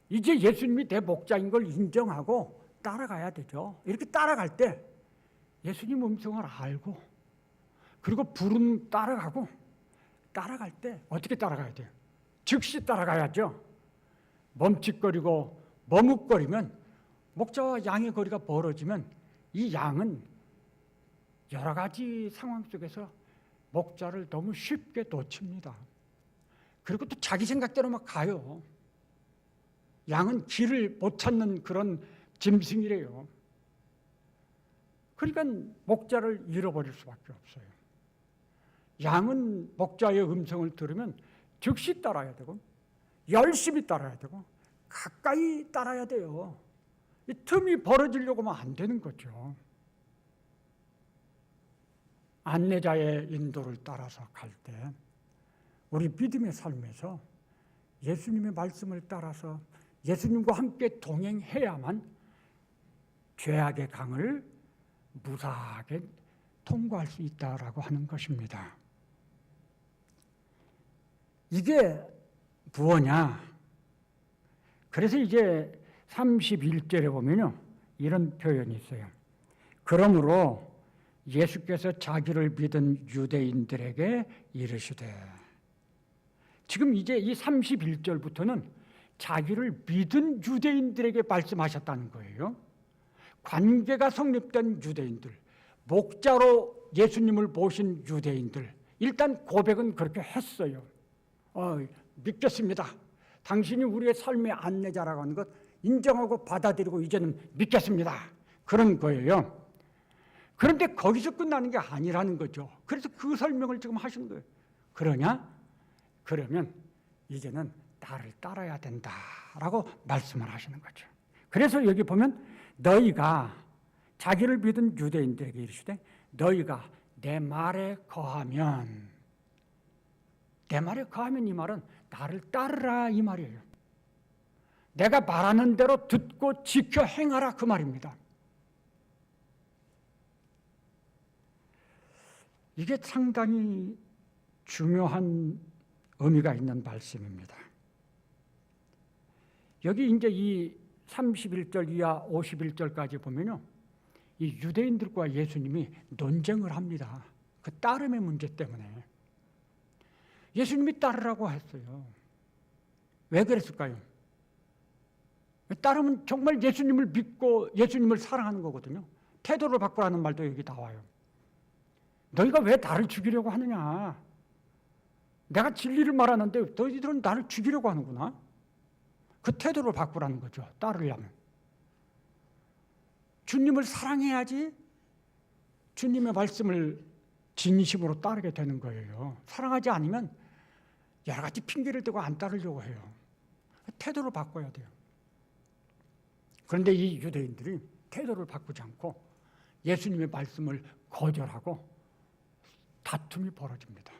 이제 예수님이 내 목자인 걸 인정하고 따라가야 되죠. 이렇게 따라갈 때 예수님 음성을 알고 그리고 불은 따라가고 따라갈 때 어떻게 따라가야 돼요? 즉시 따라가야죠. 멈칫거리고 머뭇거리면 목자와 양의 거리가 멀어지면 이 양은 여러 가지 상황 속에서 목자를 너무 쉽게 놓칩니다. 그리고 또 자기 생각대로 막 가요. 양은 길을 못 찾는 그런 짐승이래요. 그러니까 목자를 잃어버릴 수밖에 없어요. 양은 목자의 음성을 들으면 즉시 따라야 되고 열심히 따라야 되고 가까이 따라야 돼요. 이 틈이 벌어지려고 하면 안 되는 거죠. 안내자의 인도를 따라서 갈 때 우리 믿음의 삶에서 예수님의 말씀을 따라서 예수님과 함께 동행해야만 죄악의 강을 무사하게 통과할 수 있다라고 하는 것입니다. 이게 무엇냐? 그래서 이제 31절에 보면요, 이런 표현이 있어요. 그러므로 예수께서 자기를 믿은 유대인들에게 이르시되, 지금 이제 이 31절부터는 자기를 믿은 유대인들에게 말씀하셨다는 거예요. 관계가 성립된 유대인들, 목자로 예수님을 모신 유대인들, 일단 고백은 그렇게 했어요. 믿겠습니다. 당신이 우리의 삶의 안내자라고 하는 것 인정하고 받아들이고 이제는 믿겠습니다. 그런 거예요. 그런데 거기서 끝나는 게 아니라는 거죠. 그래서 그 설명을 지금 하신 거예요. 그러냐? 그러면 이제는 나를 따라야 된다라고 말씀을 하시는 거죠. 그래서 여기 보면 너희가 자기를 믿은 유대인들에게 이르시되 너희가 내 말에 거하면, 내 말에 거하면 이 말은 나를 따르라 이 말이에요. 내가 말하는 대로 듣고 지켜 행하라 그 말입니다. 이게 상당히 중요한 의미가 있는 말씀입니다. 여기 이제 이 31절 이하 51절까지 보면요, 이 유대인들과 예수님이 논쟁을 합니다. 그 따름의 문제 때문에. 예수님이 따르라고 했어요. 왜 그랬을까요? 따르면 정말 예수님을 믿고 예수님을 사랑하는 거거든요. 태도를 바꾸라는 말도 여기 나와요. 너희가 왜 나를 죽이려고 하느냐? 내가 진리를 말하는데 너희들은 나를 죽이려고 하는구나. 그 태도를 바꾸라는 거죠. 따르려면. 주님을 사랑해야지 주님의 말씀을 진심으로 따르게 되는 거예요. 사랑하지 않으면 여러 가지 핑계를 대고 안 따르려고 해요. 태도를 바꿔야 돼요. 그런데 이 유대인들이 태도를 바꾸지 않고 예수님의 말씀을 거절하고 다툼이 벌어집니다.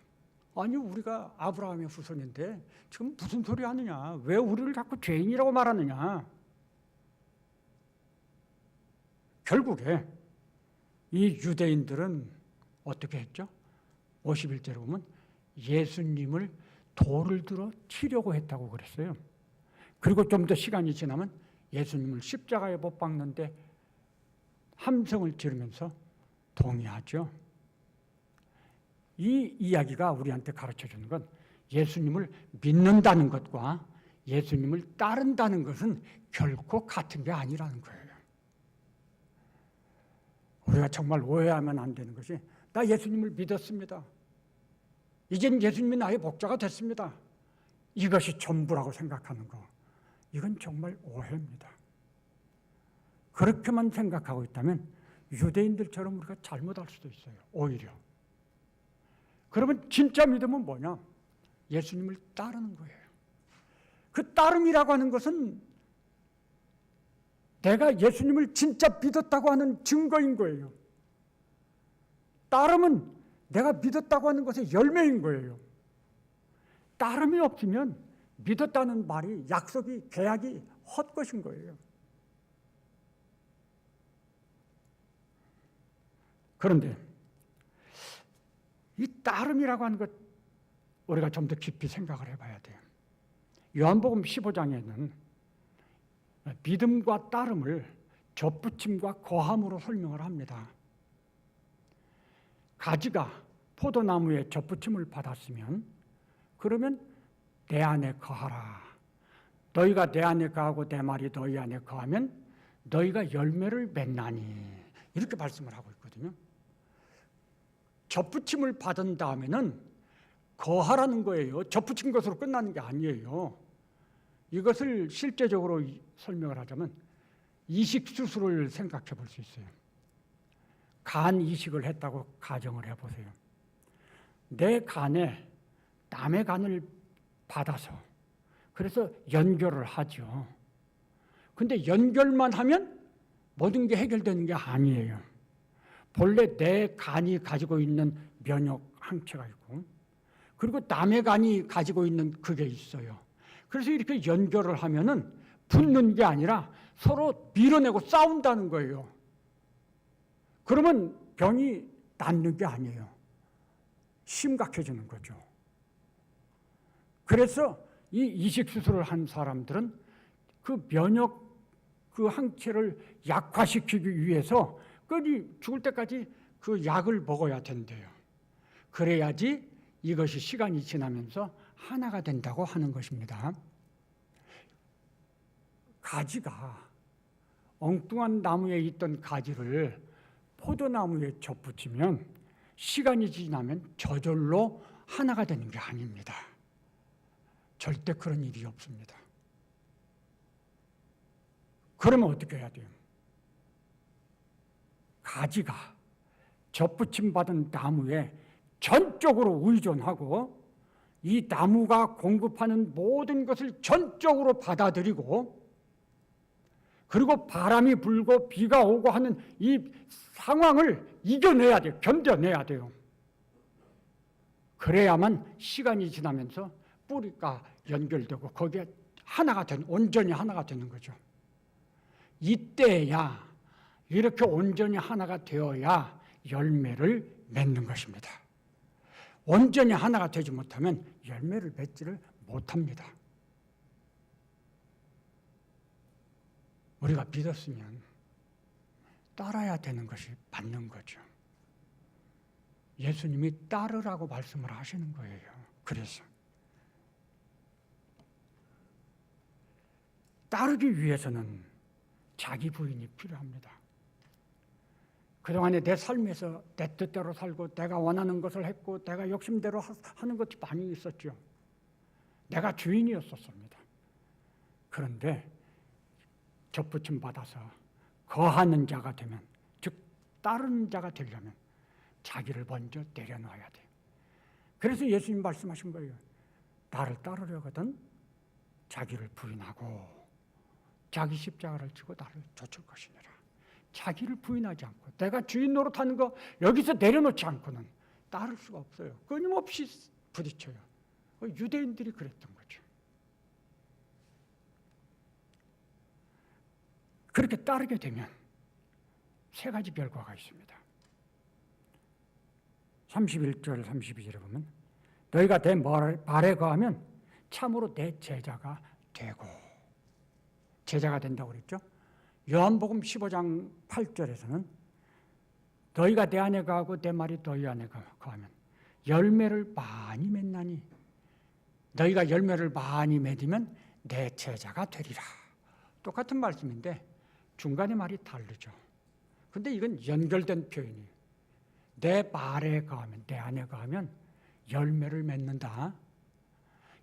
아니, 우리가 아브라함의 후손인데 지금 무슨 소리 하느냐? 왜 우리를 자꾸 죄인이라고 말하느냐? 결국에 이 유대인들은 어떻게 했죠? 51절에 보면 예수님을 돌을 들어 치려고 했다고 그랬어요. 그리고 좀 더 시간이 지나면 예수님을 십자가에 못 박는데 함성을 지르면서 동의하죠. 이 이야기가 우리한테 가르쳐주는 건 예수님을 믿는다는 것과 예수님을 따른다는 것은 결코 같은 게 아니라는 거예요. 우리가 정말 오해하면 안 되는 것이, 나 예수님을 믿었습니다. 이젠 예수님이 나의 목자가 됐습니다. 이것이 전부라고 생각하는 거, 이건 정말 오해입니다. 그렇게만 생각하고 있다면 유대인들처럼 우리가 잘못할 수도 있어요. 오히려. 그러면 진짜 믿음은 뭐냐? 예수님을 따르는 거예요. 그 따름이라고 하는 것은 내가 예수님을 진짜 믿었다고 하는 증거인 거예요. 따름은 내가 믿었다고 하는 것의 열매인 거예요. 따름이 없으면 믿었다는 말이, 약속이, 계약이 헛것인 거예요. 그런데 이 따름이라고 하는 것 우리가 좀 더 깊이 생각을 해봐야 돼요. 요한복음 15장에는 믿음과 따름을 접붙임과 거함으로 설명을 합니다. 가지가 포도나무에 접붙임을 받았으면 그러면 내 안에 거하라. 너희가 내 안에 거하고 내 말이 너희 안에 거하면 너희가 열매를 맺나니. 이렇게 말씀을 하고 있거든요. 접붙임을 받은 다음에는 거하라는 거예요. 접붙인 것으로 끝나는 게 아니에요. 이것을 실제적으로 설명을 하자면 이식수술을 생각해 볼 수 있어요. 간 이식을 했다고 가정을 해보세요. 내 간에 남의 간을 받아서 그래서 연결을 하죠. 근데 연결만 하면 모든 게 해결되는 게 아니에요. 본래 내 간이 가지고 있는 면역 항체가 있고 그리고 남의 간이 가지고 있는 그게 있어요. 그래서 이렇게 연결을 하면은 붙는 게 아니라 서로 밀어내고 싸운다는 거예요. 그러면 병이 낫는 게 아니에요. 심각해지는 거죠. 그래서 이 이식수술을 한 사람들은 그 면역 그 항체를 약화시키기 위해서 죽을 때까지 그 약을 먹어야 된대요. 그래야지 이것이 시간이 지나면서 하나가 된다고 하는 것입니다. 가지가 엉뚱한 나무에 있던 가지를 포도나무에 접붙이면 시간이 지나면 저절로 하나가 되는 게 아닙니다. 절대 그런 일이 없습니다. 그러면 어떻게 해야 돼요? 가지가 접붙임 받은 나무에 전적으로 의존하고 이 나무가 공급하는 모든 것을 전적으로 받아들이고 그리고 바람이 불고 비가 오고 하는 이 상황을 이겨내야 돼요. 견뎌내야 돼요. 그래야만 시간이 지나면서 뿌리가 연결되고 거기에 온전히 하나가 되는 거죠. 이때야 이렇게 온전히 하나가 되어야 열매를 맺는 것입니다. 온전히 하나가 되지 못하면 열매를 맺지를 못합니다. 우리가 믿었으면 따라야 되는 것이 맞는 거죠. 예수님이 따르라고 말씀을 하시는 거예요. 그래서 따르기 위해서는 자기 부인이 필요합니다. 그동안에 내 삶에서 내 뜻대로 살고 내가 원하는 것을 했고 내가 욕심대로 하는 것이 많이 있었죠. 내가 주인이었었습니다. 그런데 접붙임 받아서 거하는 자가 되면, 즉 따르는 자가 되려면 자기를 먼저 내려놔야 돼요. 그래서 예수님 말씀하신 거예요. 나를 따르려거든 자기를 부인하고 자기 십자가를 지고 나를 쫓을 것이니라. 자기를 부인하지 않고 내가 주인 노릇하는 거 여기서 내려놓지 않고는 따를 수가 없어요. 끊임없이 부딪혀요. 유대인들이 그랬던 거죠. 그렇게 따르게 되면 세 가지 결과가 있습니다. 31절 32절에 보면 너희가 내 말에 거하면 참으로 내 제자가 되고, 제자가 된다고 그랬죠. 요한복음 15장 8절에서는 너희가 내 안에 거하고 내 말이 너희 안에 거하면 열매를 많이 맺나니 너희가 열매를 많이 맺으면 내 제자가 되리라. 똑같은 말씀인데 중간에 말이 다르죠. 근데 이건 연결된 표현이에요. 내 말에 거하면, 내 안에 거하면 열매를 맺는다.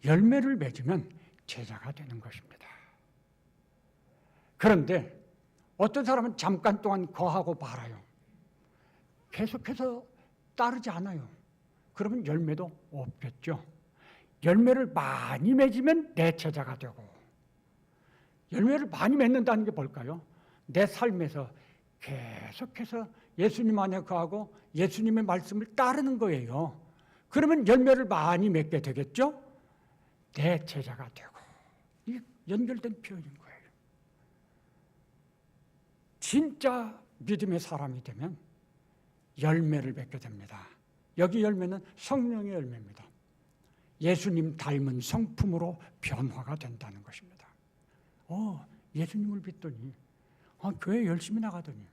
열매를 맺으면 제자가 되는 것입니다. 그런데 어떤 사람은 잠깐 동안 거하고 말아요. 계속해서 따르지 않아요. 그러면 열매도 없겠죠. 열매를 많이 맺으면 내 제자가 되고, 열매를 많이 맺는다는 게 뭘까요? 내 삶에서 계속해서 예수님 안에 거하고 예수님의 말씀을 따르는 거예요. 그러면 열매를 많이 맺게 되겠죠? 내 제자가 되고. 이게 연결된 표현인 거예요. 진짜 믿음의 사람이 되면 열매를 맺게 됩니다. 여기 열매는 성령의 열매입니다. 예수님 닮은 성품으로 변화가 된다는 것입니다. 예수님을 믿더니 교회 열심히 나가더니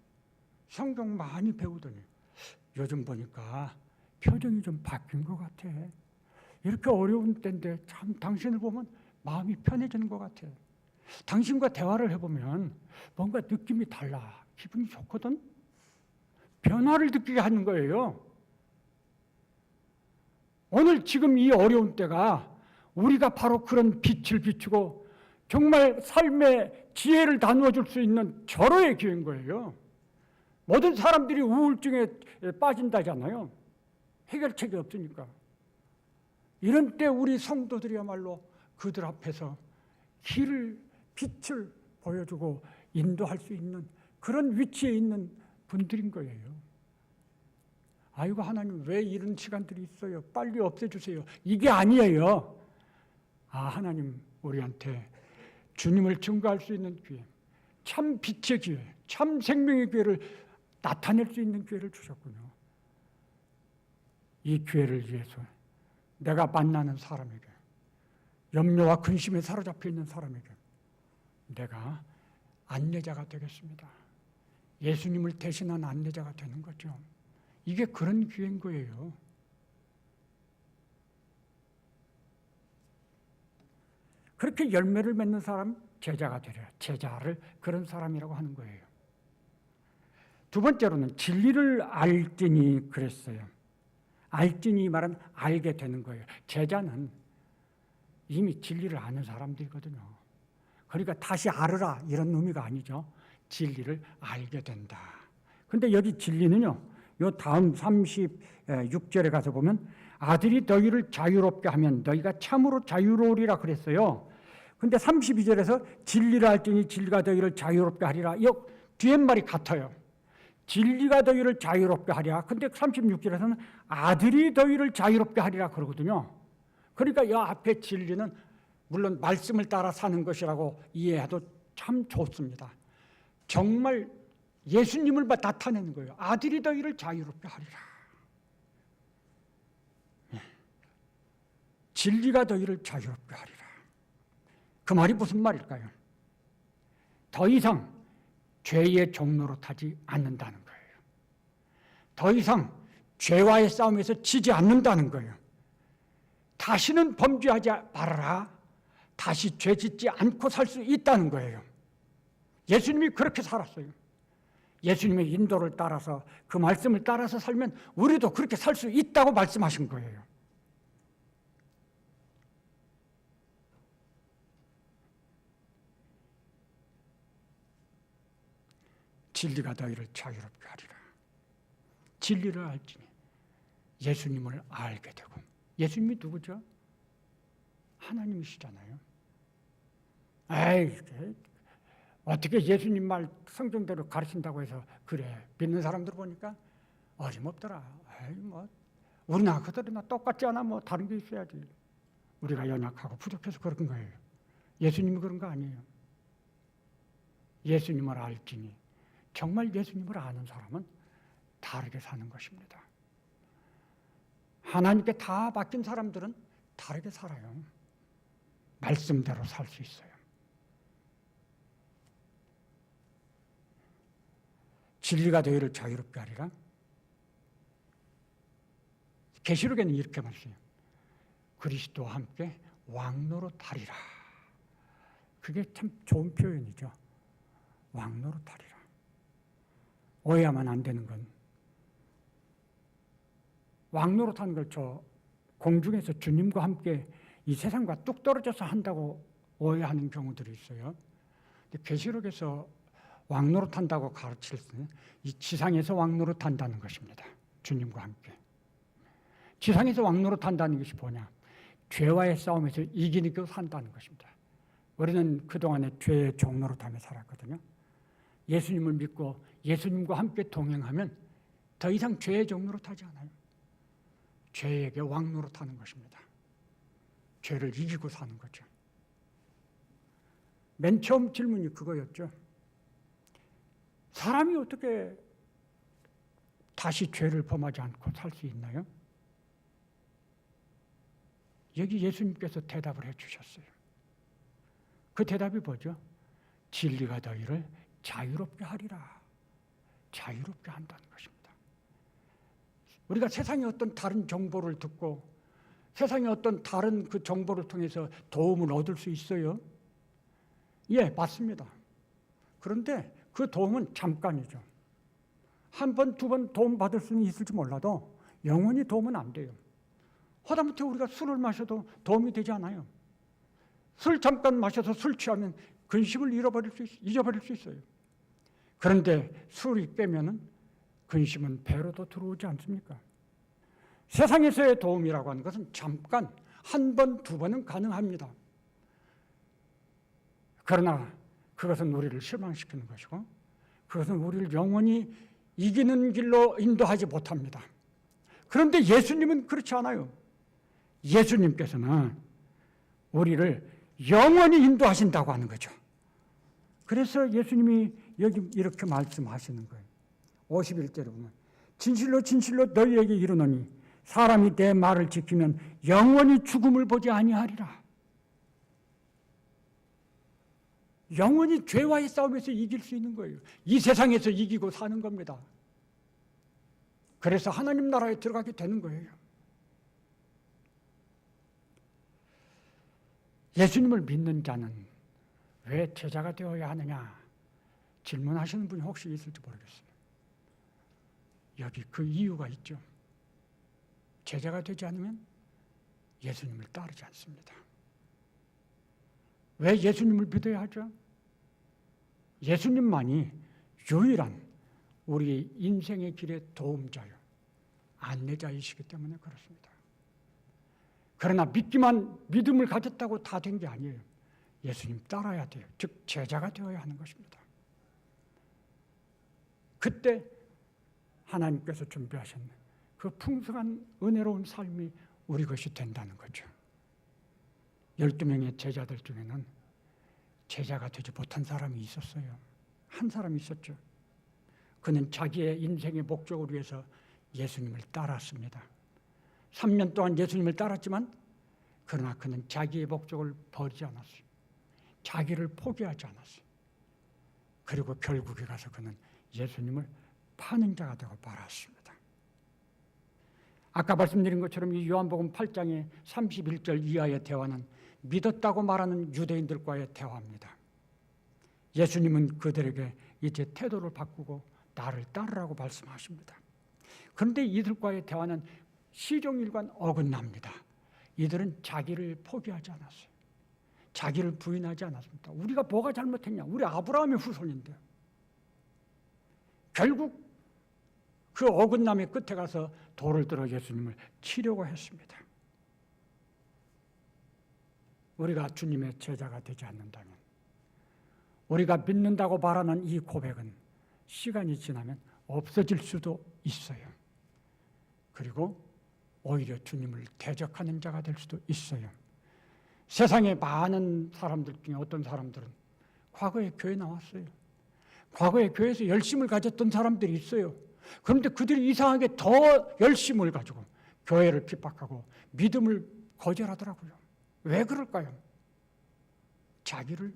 성경 많이 배우더니 요즘 보니까 표정이 좀 바뀐 것 같아. 이렇게 어려운 때인데 참 당신을 보면 마음이 편해지는 것 같아. 당신과 대화를 해보면 뭔가 느낌이 달라. 기분이 좋거든. 변화를 느끼게 하는 거예요. 오늘 지금 이 어려운 때가 우리가 바로 그런 빛을 비추고 정말 삶의 지혜를 나누어 줄 수 있는 절호의 기회인 거예요. 모든 사람들이 우울증에 빠진다잖아요. 해결책이 없으니까. 이런 때 우리 성도들이야말로 그들 앞에서 길을, 빛을 보여주고 인도할 수 있는 그런 위치에 있는 분들인 거예요. 아이고 하나님 왜 이런 시간들이 있어요? 빨리 없애주세요. 이게 아니에요. 하나님 우리한테 주님을 증거할 수 있는 기회, 참 빛의 기회, 참 생명의 기회를 나타낼 수 있는 기회를 주셨군요. 이 기회를 위해서 내가 만나는 사람에게, 염려와 근심에 사로잡혀 있는 사람에게 내가 안내자가 되겠습니다. 예수님을 대신한 안내자가 되는 거죠. 이게 그런 기회인 거예요. 그렇게 열매를 맺는 사람 제자가 되려 제자를 그런 사람이라고 하는 거예요. 두 번째로는 진리를 알지니 그랬어요. 알지니 말은 알게 되는 거예요. 제자는 이미 진리를 아는 사람들이거든요. 그러니까 다시 알으라 이런 의미가 아니죠. 진리를 알게 된다. 근데 여기 진리는요. 요 다음 36절에 가서 보면 아들이 너희를 자유롭게 하면 너희가 참으로 자유로우리라 그랬어요. 근데 32절에서 진리를 알지니 진리가 너희를 자유롭게 하리라. 이 뒤에 말이 같아요. 진리가 너희를 자유롭게 하리라. 근데 36절에서는 아들이 너희를 자유롭게 하리라 그러거든요. 그러니까 이 앞에 진리는 물론 말씀을 따라 사는 것이라고 이해해도 참 좋습니다. 정말 예수님을 나타내는 거예요. 아들이 너희를 자유롭게 하리라. 진리가 너희를 자유롭게 하리라. 그 말이 무슨 말일까요? 더 이상 죄의 종로로 타지 않는다는 거예요. 더 이상 죄와의 싸움에서 지지 않는다는 거예요. 다시는 범죄하지 말아라. 다시 죄 짓지 않고 살 수 있다는 거예요. 예수님이 그렇게 살았어요. 예수님의 인도를 따라서 그 말씀을 따라서 살면 우리도 그렇게 살 수 있다고 말씀하신 거예요. 진리가 너희를 자유롭게 하리라. 진리를 알지니 예수님을 알게 되고. 예수님이 누구죠? 하나님이시잖아요. 에이, 어떻게 예수님 말 성경대로 가르친다고 해서 그래. 믿는 사람들 보니까 어림없더라. 에이, 뭐 우리나 그들이나 똑같지 않아. 뭐 다른 게 있어야지. 우리가 연약하고 부족해서 그런 거예요. 예수님이 그런 거 아니에요. 예수님을 알지니 정말 예수님을 아는 사람은 다르게 사는 것입니다. 하나님께 다 맡긴 사람들은 다르게 살아요. 말씀대로 살 수 있어요. 진리가 너희를 자유롭게 하리라. 계시록에는 이렇게 말해요. 그리스도와 함께 왕노릇하리라. 그게 참 좋은 표현이죠. 왕노릇하리라. 오해하면 안 되는 건 왕노릇하는 걸 저 공중에서 주님과 함께 이 세상과 뚝 떨어져서 한다고 오해하는 경우들이 있어요. 근데 계시록에서 왕노릇한다고 가르칠 때는 이 지상에서 왕노릇한다는 것입니다. 주님과 함께. 지상에서 왕노릇한다는 것이 뭐냐? 죄와의 싸움에서 이기는 게 산다는 것입니다. 우리는 그동안에 죄의 종노릇하며 살았거든요. 예수님을 믿고 예수님과 함께 동행하면 더 이상 죄의 종노릇하지 않아요. 죄에게 왕노릇하는 것입니다. 죄를 이기고 사는 거죠. 맨 처음 질문이 그거였죠. 사람이 어떻게 다시 죄를 범하지 않고 살 수 있나요? 여기 예수님께서 대답을 해주셨어요. 그 대답이 뭐죠? 진리가 너희를 자유롭게 하리라. 자유롭게 한다는 것입니다. 우리가 세상의 어떤 다른 정보를 듣고 세상의 어떤 다른 그 정보를 통해서 도움을 얻을 수 있어요? 예, 맞습니다. 그런데 그 도움은 잠깐이죠. 한 번, 두 번 도움 받을 수는 있을지 몰라도 영원히 도움은 안 돼요. 하다못해 우리가 술을 마셔도 도움이 되지 않아요. 술 잠깐 마셔서 술 취하면 근심을 잊어버릴 수 있어요. 그런데 술이 깨면은 근심은 배로도 들어오지 않습니까? 세상에서의 도움이라고 하는 것은 잠깐 한 번, 두 번은 가능합니다. 그러나 그것은 우리를 실망시키는 것이고 그것은 우리를 영원히 이기는 길로 인도하지 못합니다. 그런데 예수님은 그렇지 않아요. 예수님께서는 우리를 영원히 인도하신다고 하는 거죠. 그래서 예수님이 여기 이렇게 말씀하시는 거예요. 51절에 보면 진실로 진실로 너희에게 이르노니 사람이 내 말을 지키면 영원히 죽음을 보지 아니하리라. 영원히 죄와의 싸움에서 이길 수 있는 거예요. 이 세상에서 이기고 사는 겁니다. 그래서 하나님 나라에 들어가게 되는 거예요. 예수님을 믿는 자는 왜 제자가 되어야 하느냐 질문하시는 분이 혹시 있을지 모르겠어요. 여기 그 이유가 있죠. 제자가 되지 않으면 예수님을 따르지 않습니다. 왜 예수님을 믿어야 하죠? 예수님만이 유일한 우리 인생의 길의 도움자요, 안내자이시기 때문에 그렇습니다. 그러나 믿음을 가졌다고 다 된 게 아니에요. 예수님 따라야 돼요. 즉 제자가 되어야 하는 것입니다. 그때 하나님께서 준비하신 그 풍성한 은혜로운 삶이 우리 것이 된다는 거죠. 12명의 제자들 중에는 제자가 되지 못한 사람이 있었어요. 한 사람이 있었죠. 그는 자기의 인생의 목적을 위해서 예수님을 따랐습니다. 3년 동안 예수님을 따랐지만 그러나 그는 자기의 목적을 버리지 않았어요. 자기를 포기하지 않았어요. 그리고 결국에 가서 그는 예수님을 파는 자가 되고 말았습니다. 아까 말씀드린 것처럼 이 요한복음 8장의 31절 이하의 대화는 믿었다고 말하는 유대인들과의 대화입니다. 예수님은 그들에게 이제 태도를 바꾸고 나를 따르라고 말씀하십니다. 그런데 이들과의 대화는 시종일관 어긋납니다. 이들은 자기를 포기하지 않았어요. 자기를 부인하지 않았습니다. 우리가 뭐가 잘못했냐? 우리 아브라함의 후손인데요. 결국 그 어긋남의 끝에 가서 돌을 들어 예수님을 치려고 했습니다. 우리가 주님의 제자가 되지 않는다면 우리가 믿는다고 말하는 이 고백은 시간이 지나면 없어질 수도 있어요. 그리고 오히려 주님을 대적하는 자가 될 수도 있어요. 세상에 많은 사람들 중에 어떤 사람들은 과거에 교회 나왔어요. 과거에 교회에서 열심을 가졌던 사람들이 있어요. 그런데 그들이 이상하게 더 열심을 가지고 교회를 핍박하고 믿음을 거절하더라고요. 왜 그럴까요? 자기를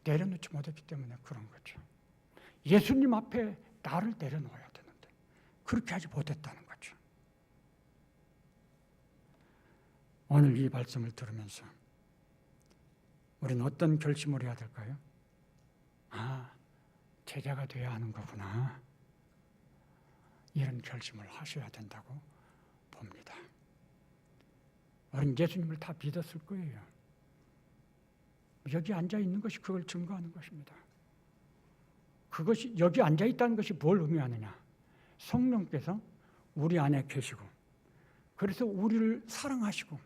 내려놓지 못했기 때문에 그런 거죠. 예수님 앞에 나를 내려놓아야 되는데 그렇게 하지 못했다는 거죠. 오늘 이 말씀을 들으면서 우리는 어떤 결심을 해야 될까요? 제자가 되어야 하는 거구나. 이런 결심을 하셔야 된다고 봅니다. 우리는 예수님을 다 믿었을 거예요. 여기 앉아 있는 것이 그걸 증거하는 것입니다. 그것이 여기 앉아 있다는 것이 뭘 의미하느냐? 성령께서 우리 안에 계시고, 그래서 우리를 사랑하시고,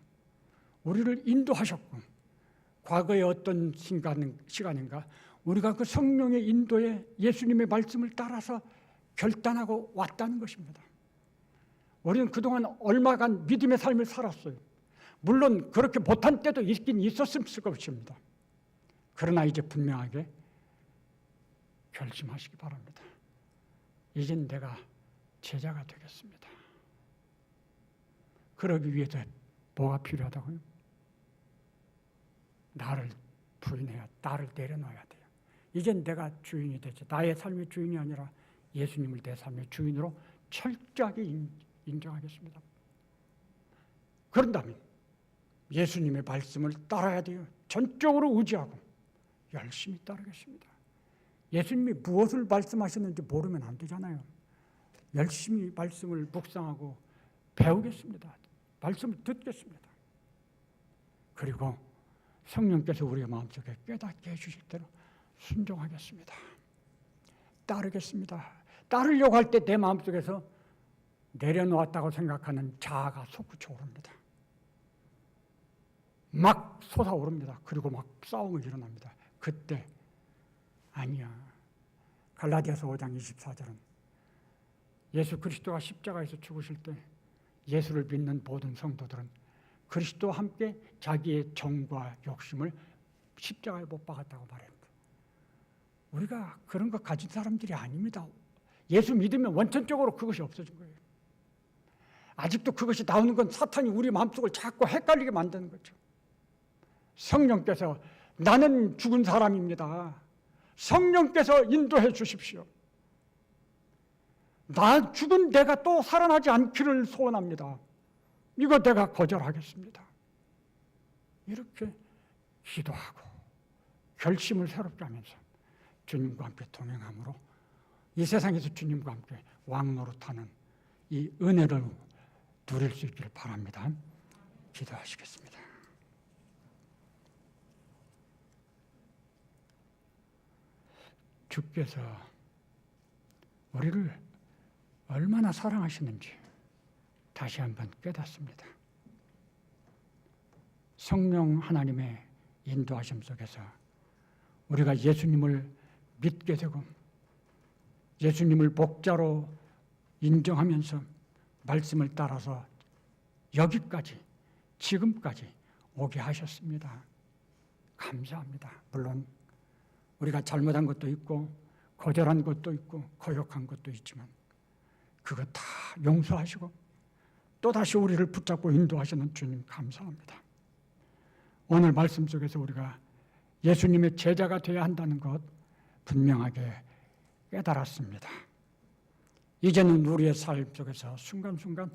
우리를 인도하셨고, 과거의 어떤 시간인가 우리가 그 성령의 인도에 예수님의 말씀을 따라서 결단하고 왔다는 것입니다. 우리는 그동안 얼마간 믿음의 삶을 살았어요. 물론 그렇게 못한 때도 있긴 있었을 것입니다. 그러나 이제 분명하게 결심하시기 바랍니다. 이젠 내가 제자가 되겠습니다. 그러기 위해서 뭐가 필요하다고요? 나를 부인해야, 나를 내려놔야 돼요. 이젠 내가 주인이 되지. 나의 삶의 주인이 아니라 예수님을 내 삶의 주인으로 철저하게 인정하겠습니다. 그런다면 예수님의 말씀을 따라야 돼요. 전적으로 의지하고 열심히 따르겠습니다. 예수님이 무엇을 말씀하셨는지 모르면 안 되잖아요. 열심히 말씀을 묵상하고 배우겠습니다. 말씀을 듣겠습니다. 그리고 성령께서 우리의 마음속에 깨닫게 해주실 대로 순종하겠습니다. 따르겠습니다. 따르려고 할 때 내 마음속에서 내려놓았다고 생각하는 자아가 솟구쳐 오릅니다. 막 솟아오릅니다. 그리고 막 싸움이 일어납니다. 그때 아니야. 갈라디아서 5장 24절은 예수 그리스도가 십자가에서 죽으실 때 예수를 믿는 모든 성도들은 그리스도와 함께 자기의 정과 욕심을 십자가에 못 박았다고 말합니다. 우리가 그런 거 가진 사람들이 아닙니다. 예수 믿으면 원천적으로 그것이 없어진 거예요. 아직도 그것이 나오는 건 사탄이 우리 마음속을 자꾸 헷갈리게 만드는 거죠. 성령께서 나는 죽은 사람입니다. 성령께서 인도해 주십시오. 나 죽은 내가 또 살아나지 않기를 소원합니다. 이거 내가 거절하겠습니다. 이렇게 기도하고 결심을 새롭게 하면서 주님과 함께 동행함으로 이 세상에서 주님과 함께 왕노릇하는 이 은혜를 누릴 수 있기를 바랍니다. 기도하시겠습니다. 주께서 우리를 얼마나 사랑하시는지 다시 한번 깨닫습니다. 성령 하나님의 인도하심 속에서 우리가 예수님을 믿게 되고 예수님을 목자로 인정하면서 말씀을 따라서 여기까지 지금까지 오게 하셨습니다. 감사합니다. 물론 우리가 잘못한 것도 있고 거절한 것도 있고 거역한 것도 있지만 그거 다 용서하시고 또다시 우리를 붙잡고 인도하시는 주님 감사합니다. 오늘 말씀 속에서 우리가 예수님의 제자가 되어야 한다는 것 분명하게 깨달았습니다. 이제는 우리의 삶 속에서 순간순간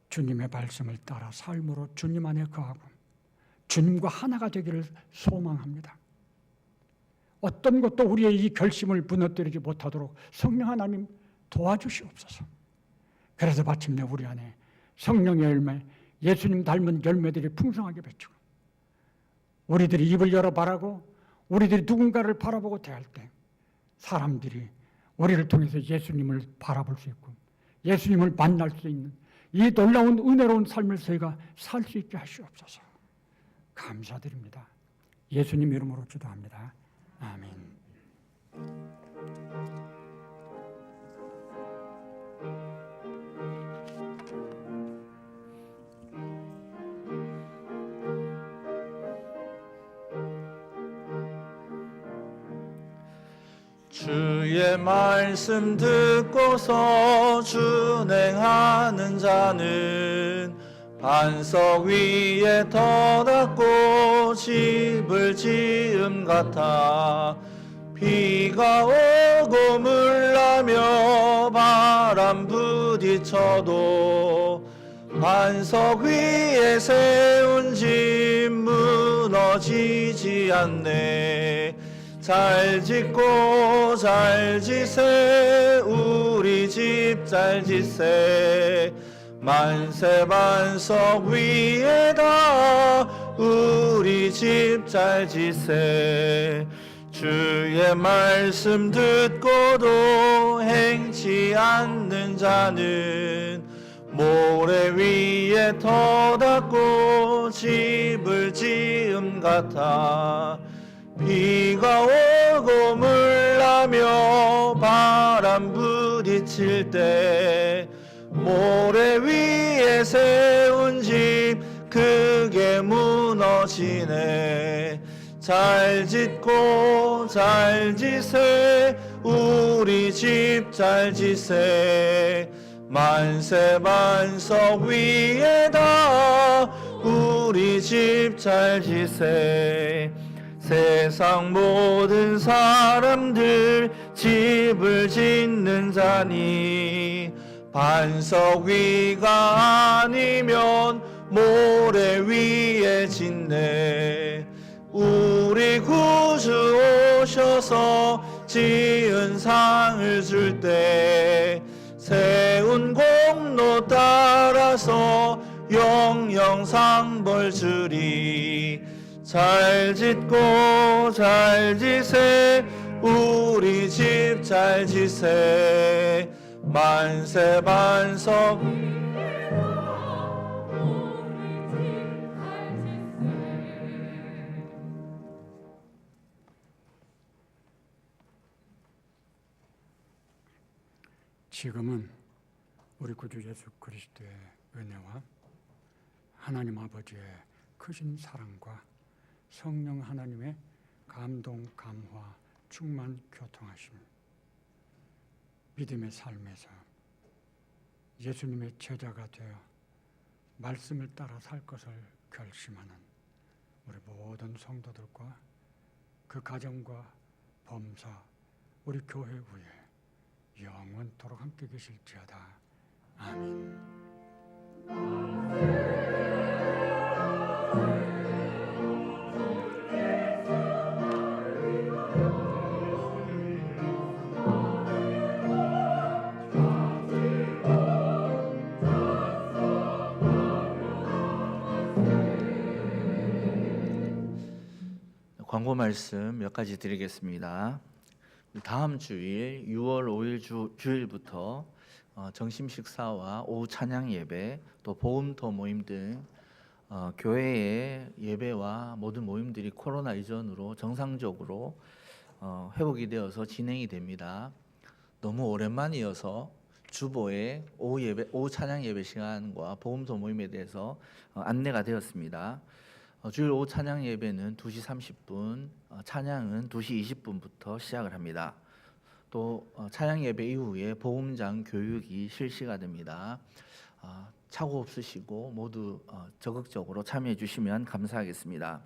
주님의 말씀을 따라 삶으로 주님 안에 거하고 주님과 하나가 되기를 소망합니다. 어떤 것도 우리의 이 결심을 무너뜨리지 못하도록 성령 하나님 도와주시옵소서. 그래서 마침내 우리 안에 성령의 열매, 예수님 닮은 열매들이 풍성하게 맺히고 우리들이 입을 열어 말하고 우리들이 누군가를 바라보고 대할 때 사람들이 우리를 통해서 예수님을 바라볼 수 있고 예수님을 만날 수 있는 이 놀라운 은혜로운 삶을 저희가 살 수 있게 하시옵소서. 감사드립니다. 예수님 이름으로 기도합니다. 아멘. 주의 말씀 듣고서 준행하는 자는 반석 위에 터닫고 집을 지음 같아 비가 오고 물나며 바람 부딪혀도 반석 위에 세운 집 무너지지 않네. 잘 짓고 잘 지세 우리 집 잘 지세 만세 반석 위에다 우리 집 잘 지세 주의 말씀 듣고도 행치 않는 자는 모래 위에 터닫고 집을 지음 같아 비가 오고 물나며 바람 부딪힐 때 모래 위에 세운 집 크게 무너지네. 잘 짓고 잘 지세 우리 집 잘 지세 만세 반석 위에다 우리 집 잘 지세 세상 모든 사람들 집을 짓는 자니 반석 위가 아니면 모래 위에 짓네. 우리 구주 오셔서 지은 상을 줄 때 세운 공로 따라서 영영 벌 주리. 잘 짓고 잘 지세 우리 집 잘 지세. 만세 반석 지금은 우리 구주 예수 그리스도의 은혜와 하나님 아버지의 크신 사랑과 성령 하나님의 감동, 감화, 충만, 교통하심, 믿음의 삶에서 예수님의 제자가 되어 말씀을 따라 살 것을 결심하는 우리 모든 성도들과 그 가정과 범사, 우리 교회 위에 영원토록 함께 계실지어다. 아멘. 광고 말씀 몇 가지 드리겠습니다. 다음 주일 6월 5일 주일부터 점심 식사와 오후 찬양 예배, 또 복음터 모임 등 교회의 예배와 모든 모임들이 코로나 이전으로 정상적으로 회복이 되어서 진행이 됩니다. 너무 오랜만이어서 주보에 오후 찬양 예배 시간과 복음터 모임에 대해서 안내가 되었습니다. 주일 오후 찬양 예배는 2시 30분, 찬양은 2시 20분부터 시작을 합니다. 또 찬양 예배 이후에 복음장 교육이 실시가 됩니다. 착오 없으시고 모두 적극적으로 참여해 주시면 감사하겠습니다.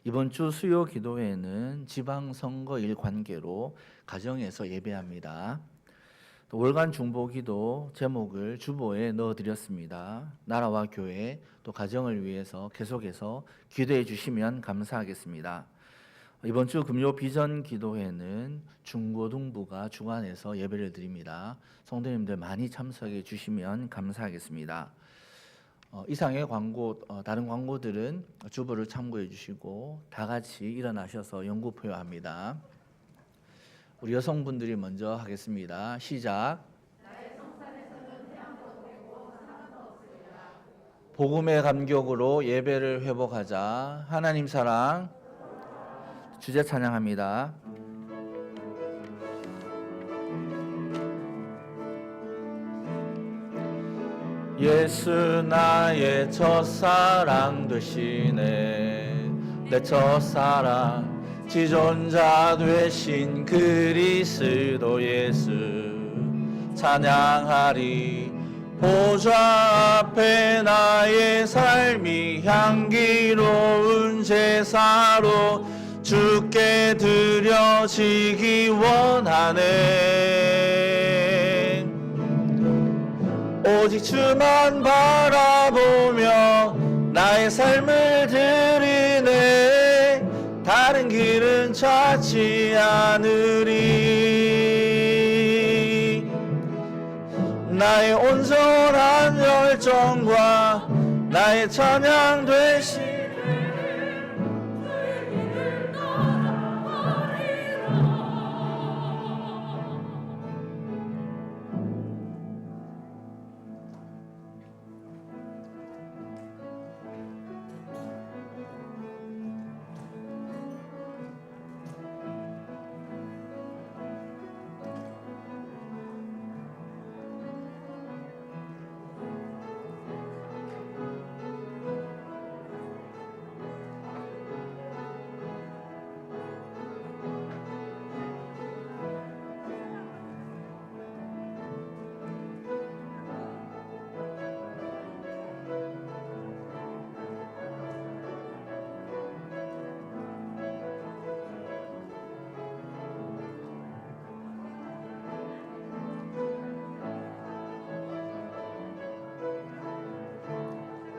이번 주 수요 기도회는 지방선거일 관계로 가정에서 예배합니다. 또 월간 중보기도 제목을 주보에 넣어드렸습니다. 나라와 교회 또 가정을 위해서 계속해서 기도해 주시면 감사하겠습니다. 이번 주 금요 비전 기도회는 중고등부가 주관해서 예배를 드립니다. 성도님들 많이 참석해 주시면 감사하겠습니다. 이상의 광고, 다른 광고들은 주보를 참고해 주시고 다 같이 일어나셔서 연구표합니다. 우리 여성분들이 먼저 하겠습니다. 시작. 복음의 감격으로 예배를 회복하자. 하나님 사랑. 주제 찬양합니다. 예수 나의 첫사랑 되시네. 내 첫사랑 지존자 되신 그리스도 예수 찬양하리. 보좌 앞에 나의 삶이 향기로운 제사로 주께 드려지기 원하네. 오직 주만 바라보며 나의 삶을 드리네. 다른 길은 찾지 않으리. 나의 온전한 열정과 나의 찬양 되신